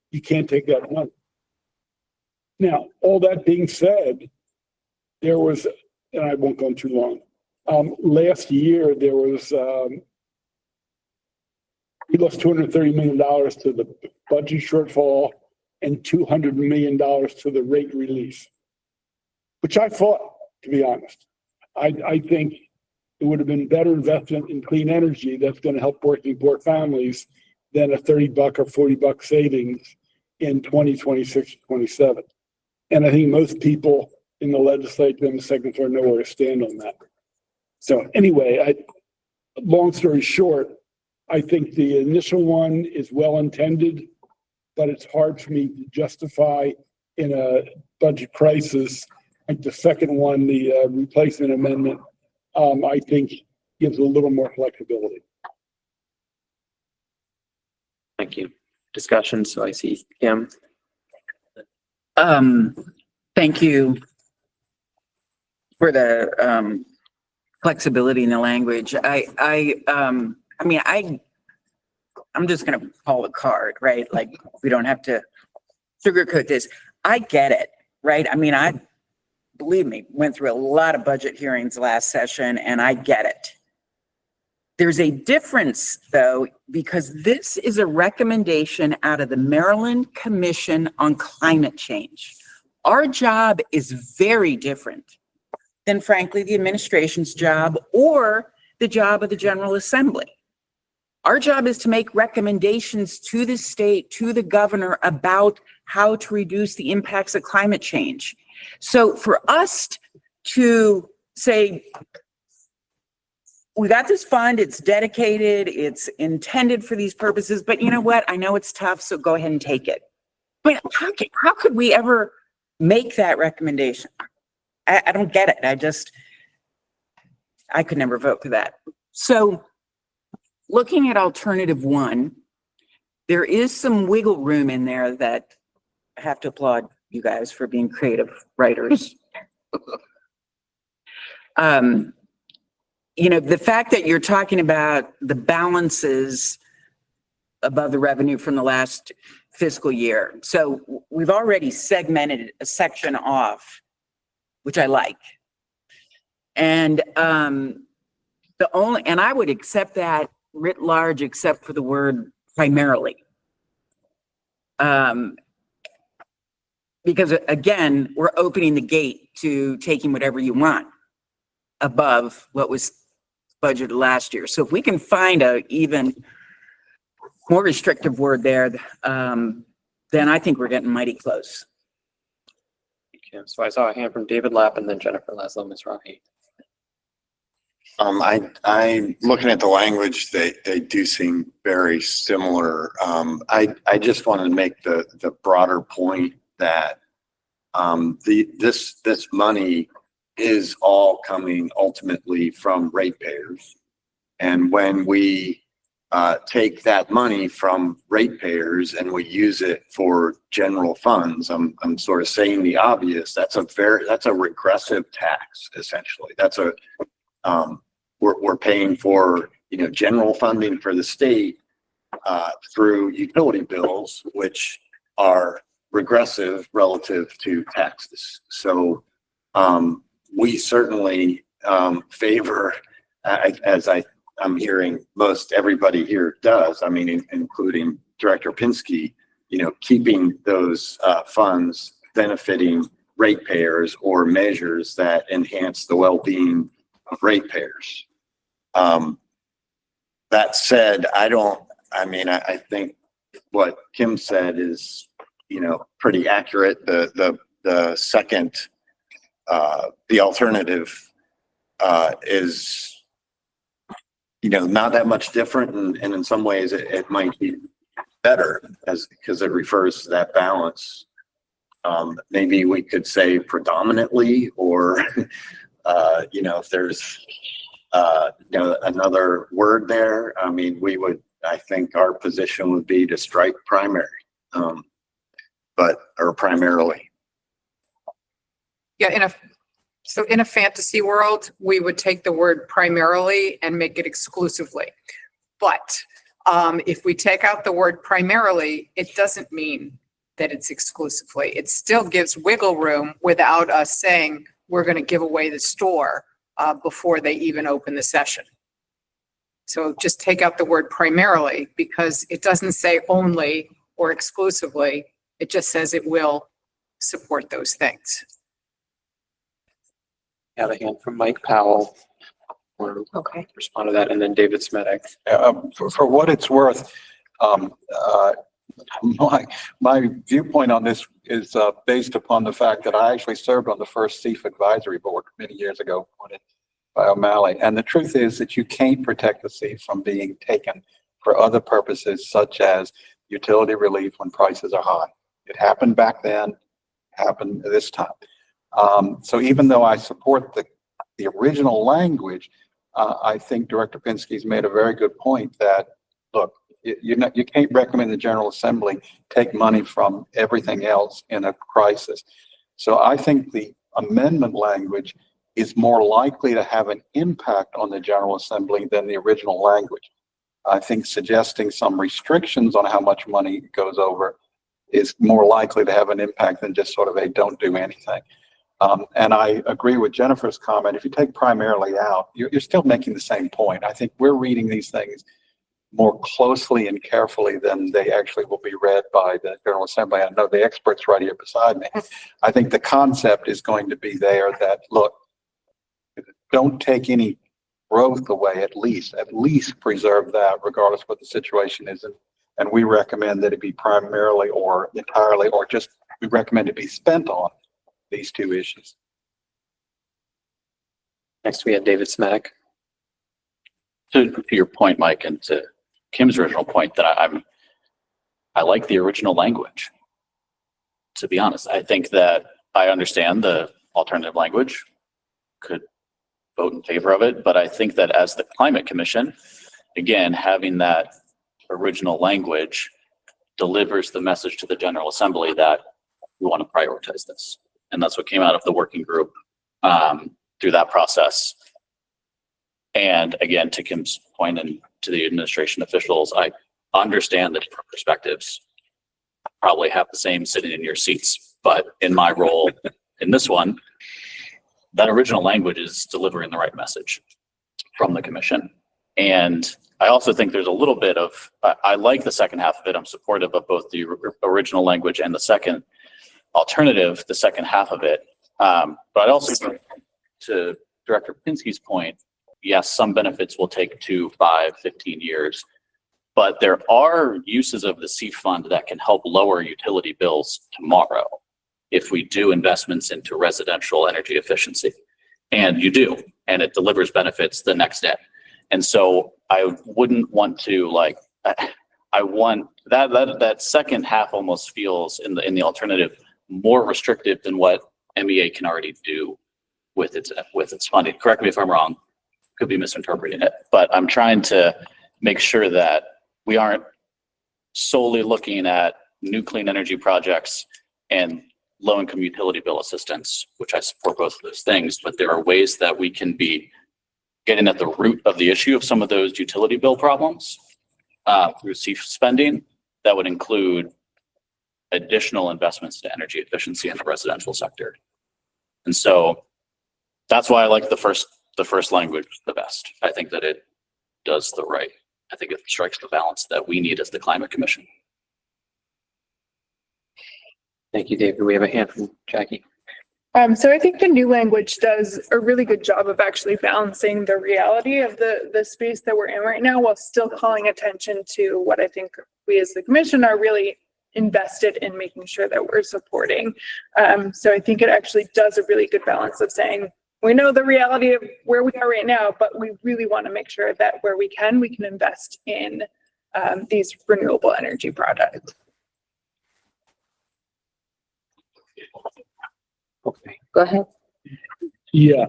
you can't take that money. Now, all that being said, there was, and I won't go on too long. Last year, there was, we lost $230 million to the budget shortfall and $200 million to the rate relief, which I fought, to be honest. I think it would have been better investment in clean energy that's going to help working poor families than a $30 or $40 savings in 2026, 27. And I think most people in the legislature and the secretary know where to stand on that. So anyway, long story short, I think the initial one is well intended, but it's hard for me to justify in a budget crisis. Like the second one, the replacement amendment, I think gives a little more flexibility. Thank you. Discussion. So I see Kim. Thank you for the flexibility in the language. I'm just gonna call the card, right? Like, we don't have to sugarcoat this. I get it, right? I mean, believe me, went through a lot of budget hearings last session, and I get it. There's a difference, though, because this is a recommendation out of the Maryland Commission on Climate Change. Our job is very different than, frankly, the administration's job or the job of the General Assembly. Our job is to make recommendations to the state, to the governor, about how to reduce the impacts of climate change. So for us to say, we got this fund, it's dedicated, it's intended for these purposes, but you know what? I know it's tough, so go ahead and take it. But how could we ever make that recommendation? I don't get it. I could never vote for that. So looking at alternative one, there is some wiggle room in there that I have to applaud you guys for being creative writers. You know, the fact that you're talking about the balances above the revenue from the last fiscal year. So we've already segmented a section off, which I like. And and I would accept that writ large, except for the word primarily. Because again, we're opening the gate to taking whatever you want above what was budgeted last year. So if we can find a even more restrictive word there, then I think we're getting mighty close. Okay, so I saw a hand from David Lapp and then Jennifer Laszlo, Ms. Rahi. I'm looking at the language, they do seem very similar. I just wanted to make the broader point that this money is all coming ultimately from ratepayers. And when we take that money from ratepayers and we use it for general funds, I'm sort of saying the obvious. That's a regressive tax, essentially. That's we're paying for, general funding for the state through utility bills, which are regressive relative to taxes. So we certainly favor, as I'm hearing most everybody here does, I mean, including Director Pinsky, keeping those funds benefiting ratepayers or measures that enhance the well-being of ratepayers. That said, I think what Kim said is, pretty accurate. The second, the alternative, is, not that much different. And in some ways it might be better because it refers to that balance. Maybe we could say predominantly, or, if there's, another word there. I think our position would be to strike primary, or primarily. Yeah, in a fantasy world, we would take the word primarily and make it exclusively. But if we take out the word primarily, it doesn't mean that it's exclusively. It still gives wiggle room without us saying we're going to give away the store before they even open the session. So just take out the word primarily, because it doesn't say only or exclusively. It just says it will support those things. Have a hand from Mike Powell. Okay. Respond to that, and then David Smetek. For what it's worth, my viewpoint on this is based upon the fact that I actually served on the first CEF advisory board many years ago by O'Malley. And the truth is that you can't protect the CEF from being taken for other purposes, such as utility relief when prices are high. It happened back then, happened this time. So even though I support the original language, I think Director Pinsky's made a very good point that, look, you can't recommend the General Assembly take money from everything else in a crisis. So I think the amendment language is more likely to have an impact on the General Assembly than the original language. I think suggesting some restrictions on how much money goes over is more likely to have an impact than just sort of a don't do anything. And I agree with Jennifer's comment. If you take primarily out, you're still making the same point. I think we're reading these things more closely and carefully than they actually will be read by the General Assembly. I know the experts right here beside me. I think the concept is going to be there that, look, don't take any growth away, at least preserve that regardless of what the situation is. And we recommend that it be primarily or entirely, or just, we recommend it be spent on these two issues. Next, we have David Smetek. To your point, Mike, and to Kim's original point, that I like the original language. To be honest, I think that I understand the alternative language, could vote in favor of it, but I think that as the Climate Commission, again, having that original language delivers the message to the General Assembly that we want to prioritize this. And that's what came out of the working group through that process. And again, to Kim's point and to the administration officials, I understand the different perspectives. Probably have the same sitting in your seats, but in my role in this one, that original language is delivering the right message from the commission. And I also think there's a little bit of, I like the second half of it. I'm supportive of both the original language and the second alternative, the second half of it. But I'd also, to Director Pinsky's point, yes, some benefits will take 2, 5, 15 years, but there are uses of the CEF fund that can help lower utility bills tomorrow if we do investments into residential energy efficiency. And you do, and it delivers benefits the next day. And so I wouldn't want to, like, I want that second half almost feels in the alternative more restrictive than what MEA can already do with its funding. Correct me if I'm wrong, could be misinterpreting it, but I'm trying to make sure that we aren't solely looking at new clean energy projects and low-income utility bill assistance, which I support both of those things, but there are ways that we can be getting at the root of the issue of some of those utility bill problems through CEF spending that would include additional investments to energy efficiency in the residential sector. And so that's why I like the first language the best. I think that it does I think it strikes the balance that we need as the Climate Commission. Thank you, David. We have a hand from Jackie. So I think the new language does a really good job of actually balancing the reality of the space that we're in right now while still calling attention to what I think we as the commission are really invested in making sure that we're supporting. So I think it actually does a really good balance of saying, we know the reality of where we are right now, but we really want to make sure that where we can invest in these renewable energy projects. Okay. Go ahead. Yeah.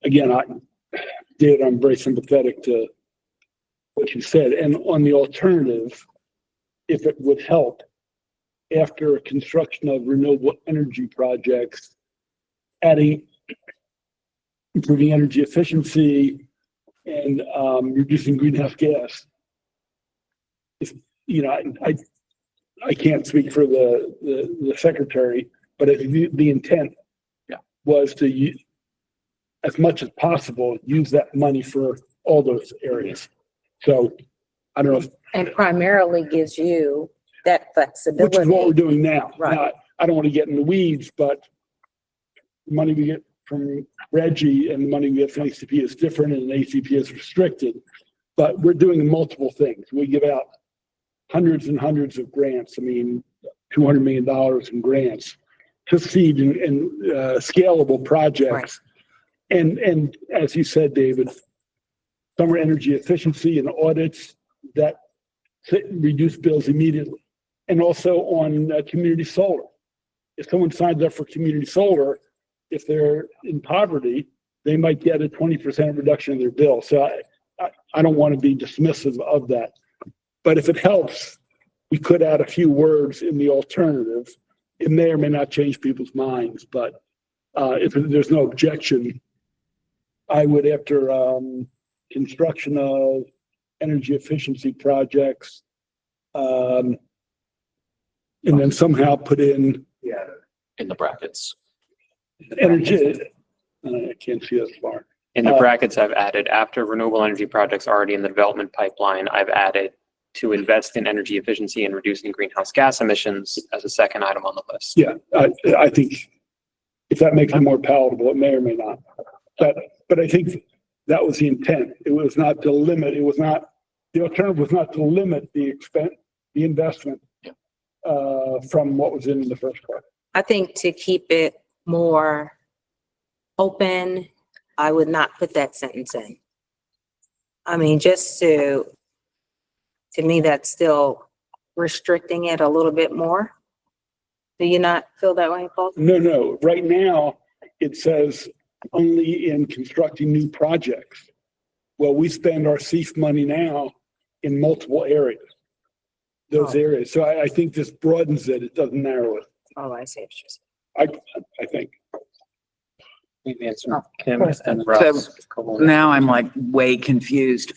Again, David, I'm very sympathetic to what you said. And on the alternative, if it would help after construction of renewable energy projects, improving energy efficiency and reducing greenhouse gas. I can't speak for the secretary, but if the intent was to as much as possible, use that money for all those areas. So I don't know. And primarily gives you that flexibility. Which is what we're doing now. Right. Now, I don't want to get in the weeds, but the money we get from Reggie and the money we get from ACP is different and ACP is restricted. But we're doing multiple things. We give out hundreds and hundreds of grants. I mean, $200 million in grants to seed and scalable projects. Right. And as you said, David, summer energy efficiency and audits that reduce bills immediately. And also on community solar. If someone signs up for community solar, if they're in poverty, they might get a 20% reduction in their bill. So I don't want to be dismissive of that. But if it helps, we could add a few words in the alternative. It may or may not change people's minds, but if there's no objection, I would, after construction of energy efficiency projects, and then somehow put in in the brackets. Energy, I can't see that far. In the brackets, I've added, after renewable energy projects already in the development pipeline, I've added to invest in energy efficiency and reducing greenhouse gas emissions as a second item on the list. Yeah, I think if that makes it more palatable, it may or may not. But I think that was the intent. It was not to limit, the alternative was not to limit the investment from what was in the first part. I think to keep it more open, I would not put that sentence in. I mean, just to me, that's still restricting it a little bit more. Do you not feel that way, Paul? No. Right now, it says only in constructing new projects. Well, we spend our CEF money now in multiple areas, those areas. So I think this broadens it. It doesn't narrow it. Oh, I see what you're saying. I think. We've answered Kim and Russ. So now I'm like way confused.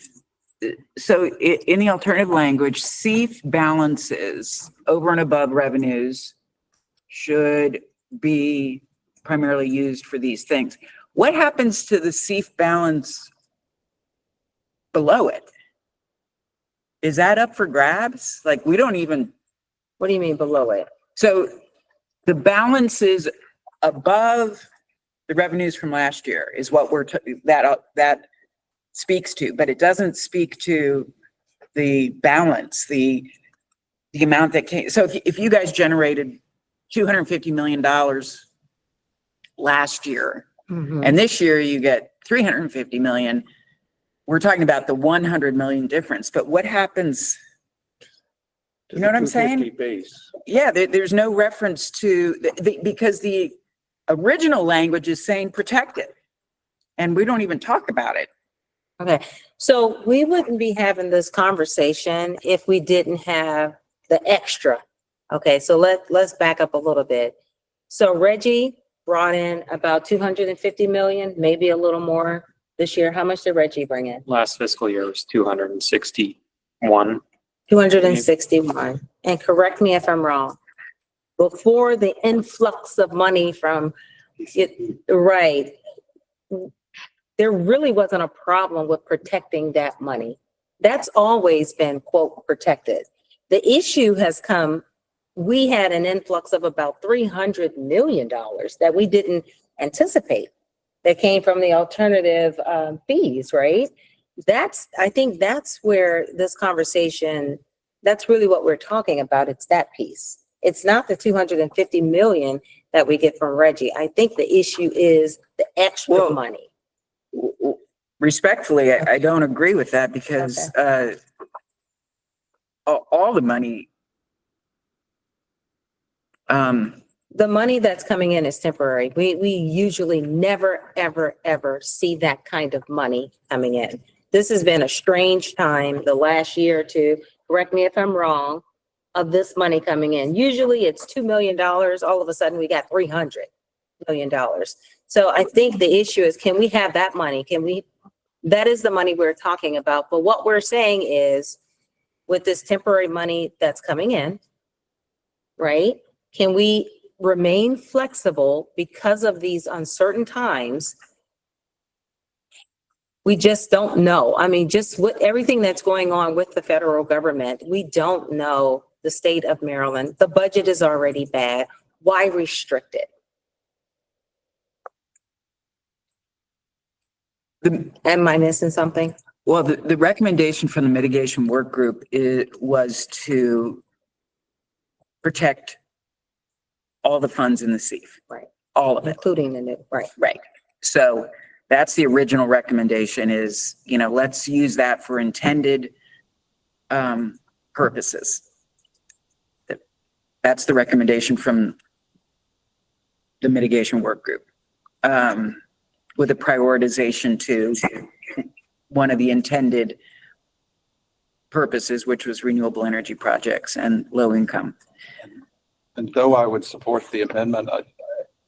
So in the alternative language, CEF balances over and above revenues should be primarily used for these things. What happens to the CEF balance below it? Is that up for grabs? Like, we don't even. What do you mean below it? So the balance is above the revenues from last year is what that speaks to, but it doesn't speak to the balance, the amount that came. So if you guys generated $250 million last year, and this year you get 350 million, we're talking about the 100 million difference. But what happens? You know what I'm saying? Base. Yeah, there's no reference to because the original language is saying protected, and we don't even talk about it. Okay, so we wouldn't be having this conversation if we didn't have the extra. Okay, so let's back up a little bit. So Reggie brought in about 250 million, maybe a little more this year. How much did Reggie bring in? Last fiscal year was 261. 261. And correct me if I'm wrong. Before the influx of money from it, right, there really wasn't a problem with protecting that money. That's always been, quote, protected. The issue has come we had an influx of about $300 million that we didn't anticipate that came from the alternative fees, right? I think that's where this conversation, that's really what we're talking about. It's that piece. It's not the 250 million that we get from Reggie. I think the issue is the extra money. Respectfully, I don't agree with that because all the money. The money that's coming in is temporary. We usually never, ever, ever see that kind of money coming in. This has been a strange time, the last year or two, correct me if I'm wrong, of this money coming in. Usually it's $2 million. All of a sudden we got $300 million. So I think the issue is, can we have that money? That is the money we're talking about. But what we're saying is, with this temporary money that's coming in, right? Can we remain flexible because of these uncertain times? We just don't know. I mean, just with everything that's going on with the federal government, we don't know the state of Maryland. The budget is already bad. Why restrict it? Am I missing something? Well, the recommendation from the mitigation work group was to protect all the funds in the CEF. Right. All of it. Including the new, right. Right. So that's the original recommendation is, let's use that for intended purposes. That's the recommendation from the mitigation work group. With a prioritization to one of the intended purposes, which was renewable energy projects and low income. And though I would support the amendment,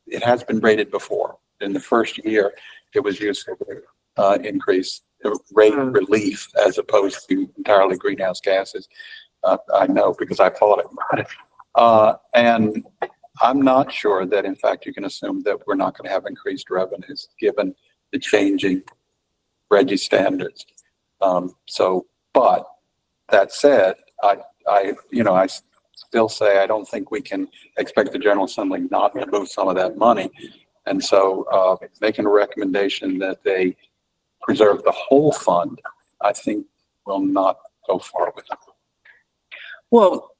it has been rated before. In the first year, it was used to increase rate relief as opposed to entirely greenhouse gases. I know because I thought about it. And I'm not sure that in fact you can assume that we're not going to have increased revenues given the changing Reggie standards. But that said, I still say I don't think we can expect the General Assembly not to move some of that money. And so making a recommendation that they preserve the whole fund, I think will not go far with it. Well,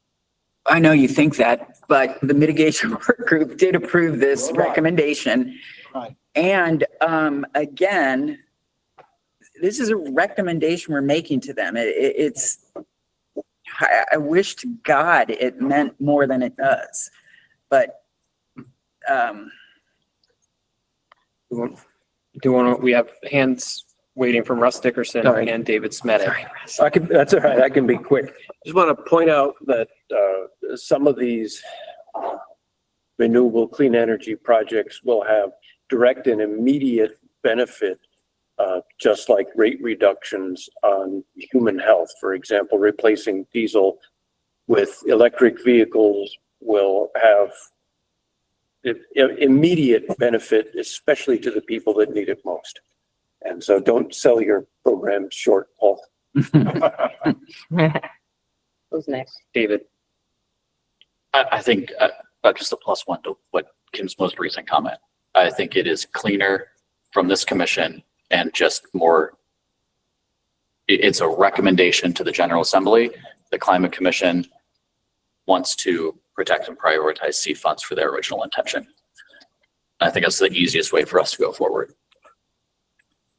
I know you think that, but the mitigation work group did approve this recommendation. Right. And again, this is a recommendation we're making to them. I wish to God it meant more than it does, but we have hands waiting from Russ Dickerson Sorry. and David Smetic. That's all right. I can be quick. Just want to point out that some of these renewable clean energy projects will have direct and immediate benefit, just like rate reductions on human health. For example, replacing diesel with electric vehicles will have immediate benefit, especially to the people that need it most. And so don't sell your program short, Paul. Who's next? David. I think just a plus one to what Kim's most recent comment. I think it is cleaner from this commission and just more, it's a recommendation to the General Assembly. The Climate Commission wants to protect and prioritize CEF funds for their original intention. I think that's the easiest way for us to go forward.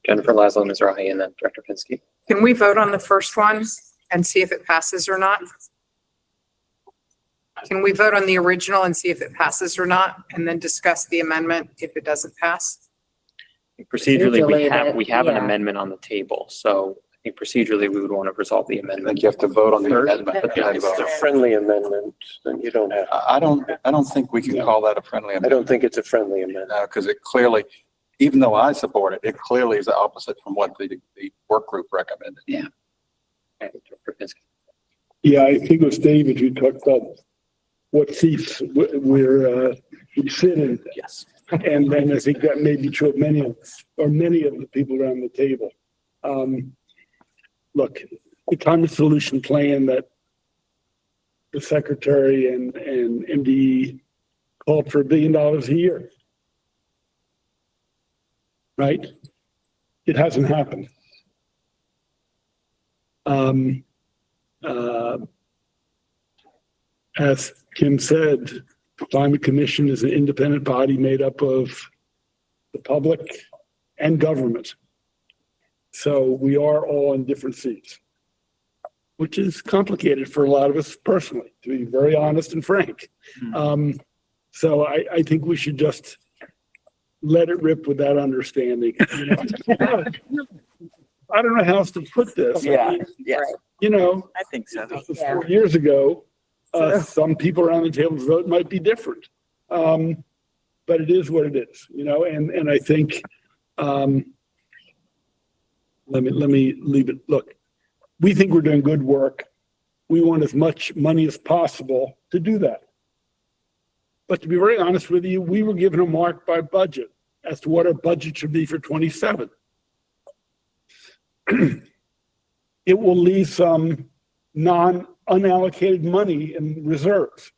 Jennifer Laszlo, Mizrahi, and then Director Pinsky. Can we vote on the first one and see if it passes or not? Can we vote on the original and see if it passes or not, and then discuss the amendment if it doesn't pass? Procedurally, Procedurally, we have an yeah. amendment on the table, so I think procedurally we would want to resolve the I amendment. think you have to vote on the First. amendment. If it's a friendly amendment, then you don't have. I don't think we can call that a friendly I amendment. don't think it's a friendly amendment. Because it clearly, even though I support it, it clearly is the opposite from what the work group recommended. Yeah. Director Pinsky. Yeah, I think it was David who talked about what seats we sit in. Yes. And then I think that may be true of many of the people around the table. Look, the climate solution plan that the secretary and MDE called for $1 billion a year. Right? It hasn't happened. As Kim said, the Climate Commission is an independent body made up of the public and government. So we are all in different seats, which is complicated for a lot of us personally, to be very honest and frank. So I think we should just let it rip with that understanding. You know? I don't know how else to put this. Yeah, I mean, yes. you know, I think so. this was 4 years ago. Some people around the table vote might be different. But it is what it is, you know, and I think, let me leave it. Look, we think we're doing good work. We want as much money as possible to do that. But to be very honest with you, we were given a mark by budget as to what our budget should be for 27. It will leave some unallocated money in reserves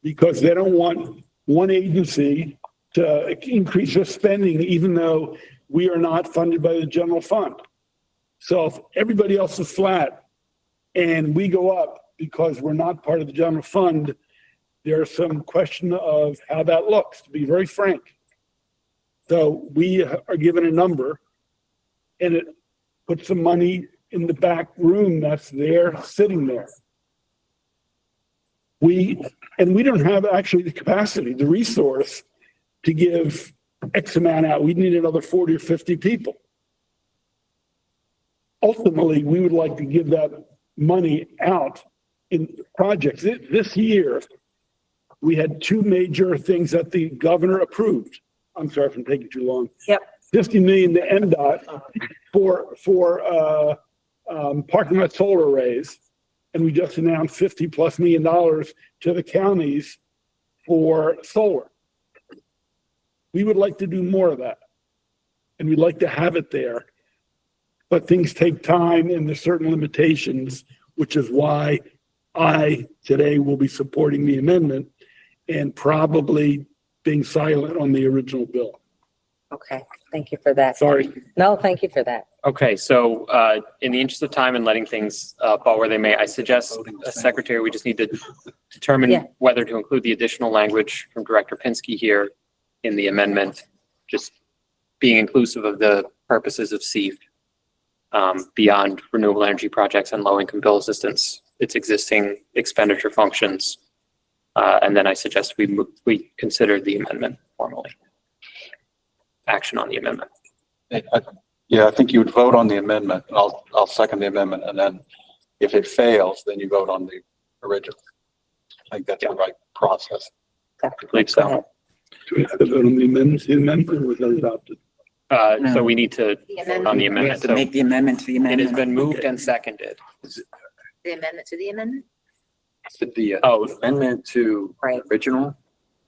because they don't want one agency to increase their spending, even though we are not funded by the general fund. So if everybody else is flat and we go up because we're not part of the general fund, there's some question of how that looks, to be very frank. So we are given a number and it puts some money in the back room that's there, sitting there. We don't have actually the capacity, the resource to give X amount out. We need another 40 or 50 people. Ultimately, we would like to give that money out in projects. This year, we had 2 major things that the governor approved. I'm sorry if I'm taking too long. Yep. 50 million to MDOT for parking lot solar arrays. And we just announced $50+ million to the counties for solar. We would like to do more of that. And we'd like to have it there. But things take time and there's certain limitations, which is why I today will be supporting the amendment and probably being silent on the original bill. Okay, thank you for that. Sorry. No, thank you for that. Okay, so in the interest of time and letting things fall where they may, I suggest, Secretary, we just need to determine whether to include the additional language from Director Pinsky here in the amendment, just being inclusive of the purposes of CEIF beyond renewable energy projects and low-income bill assistance, its existing expenditure functions. And then I suggest we consider the amendment formally. Action on the amendment. Yeah, I think you would vote on the amendment. I'll second the amendment. And then if it fails, then you vote on the original. I think that's the right process. I believe so. Do we have to vote on the amendment or was that adopted? So we need to vote on the We have amendment. to So make the amendment to the it amendment. has been moved and seconded. The amendment to the amendment? The amendment to original.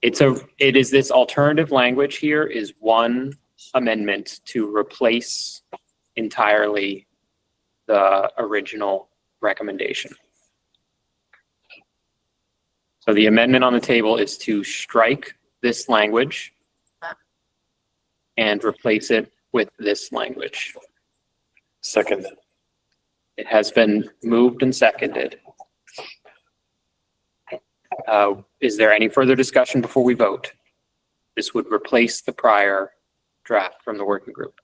It is this alternative language here is one amendment to replace entirely the original recommendation. So the amendment on the table is to strike this language and replace it with this language. Second. It has been moved and seconded. Is there any further discussion before we vote? This would replace the prior draft from the working group.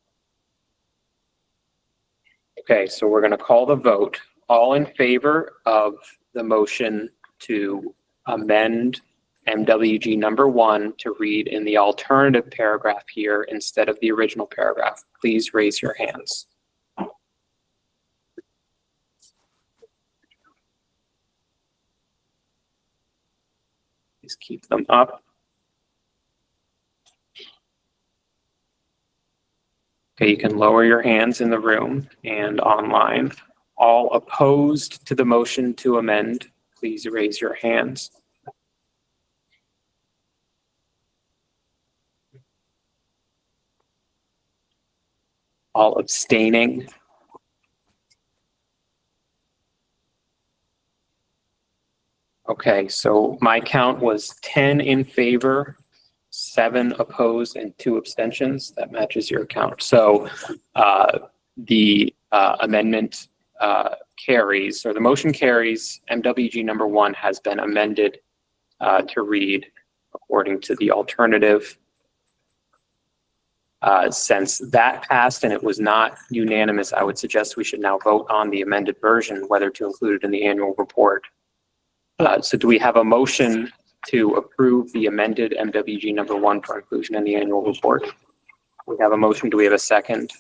Okay, so we're going to call the vote. All in favor of the motion to amend MWG number 1 to read in the alternative paragraph here instead of the original paragraph, please raise your hands. Please keep them up. Okay, you can lower your hands in the room and online. All opposed to the motion to amend, please raise your hands. All abstaining. Okay, so my count was 10 in favor, 7 opposed, and 2 abstentions. That matches your count. So the amendment carries, or the motion carries. MWG number 1 has been amended to read according to the alternative. Since that passed and it was not unanimous, I would suggest we should now vote on the amended version, whether to include it in the annual report. So do we have a motion to approve the amended MWG number 1 for inclusion in the annual report? We have a motion. Do we have a second?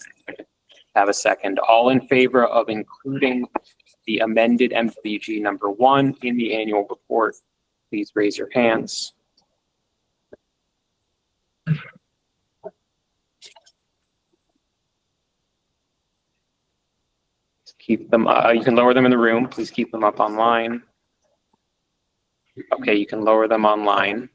Have a second. All in favor of including the amended MWG number 1 in the annual report, please raise your hands. Keep them, you can lower them in the room. Please keep them up online. Okay, you can lower them online.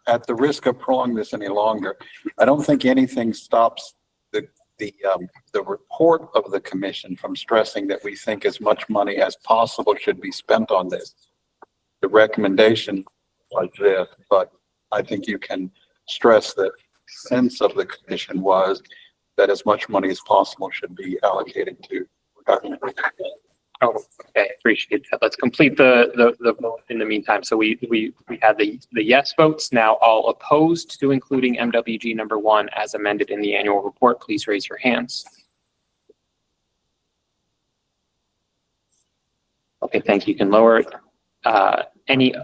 At the risk of prolonging this any longer, I don't think anything stops the report of the commission from stressing that we think as much money as possible should be spent on this. The recommendation like this, but I think you can stress that the sense of the commission was that as much money as possible should be allocated to government. Oh, okay, appreciate that. Let's complete the vote in the meantime. So we had the yes votes. Now all opposed to including MWG number 1 as amended in the annual report, please raise your hands. Okay, thank you. You can lower it. Any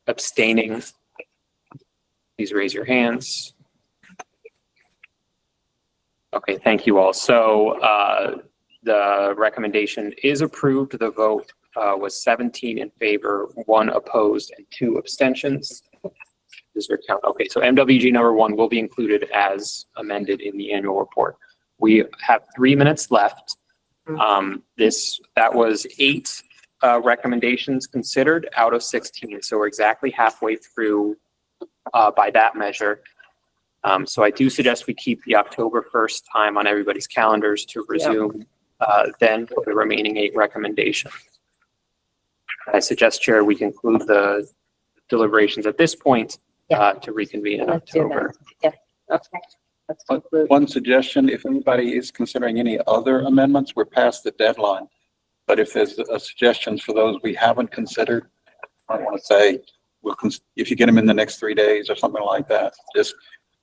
abstaining, please raise your hands. Okay, thank you all. So the recommendation is approved. The vote was 17 in favor, 1 opposed, and 2 abstentions. Is your count? Okay, so MWG number 1 will be included as amended in the annual report. We have 3 minutes left. That was 8 recommendations considered out of 16. So we're exactly halfway through by that measure. So I do suggest we keep the October 1st time on everybody's calendars to resume then for the remaining 8 recommendations. I suggest, Chair, we conclude the deliberations at this point to reconvene in October. Yeah, okay. Let's conclude. One suggestion, if anybody is considering any other amendments, we're past the deadline. But if there's suggestions for those we haven't considered, I want to say, if you get them in the next 3 days or something like that, just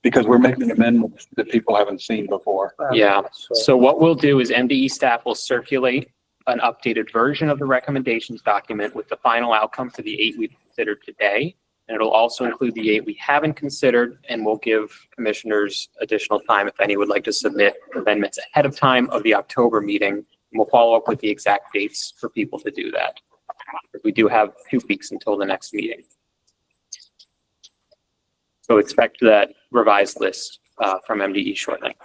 because we're making amendments that people haven't seen before. Yeah, so what we'll do is MDE staff will circulate an updated version of the recommendations document with the final outcome for the 8 we've considered today. And it'll also include the 8 we haven't considered, and we'll give commissioners additional time if any would like to submit amendments ahead of time of the October meeting. And we'll follow up with the exact dates for people to do that. We do have 2 weeks until the next meeting. So expect that revised list from MDE shortly.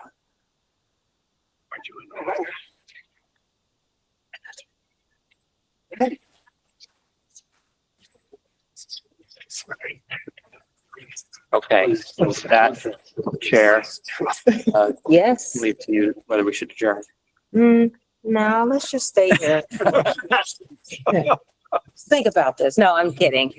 Okay, so with that, Chair, Yes. leave to you whether we should adjourn. No, let's just stay here. Think about this. No, I'm kidding.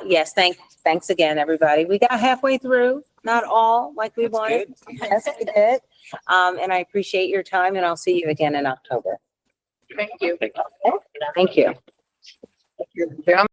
Yes, thanks again, everybody. We got halfway through, not all like we wanted. Yes, we did. And I appreciate your time, and I'll see you again in October. Thank you. Thank you. Yeah.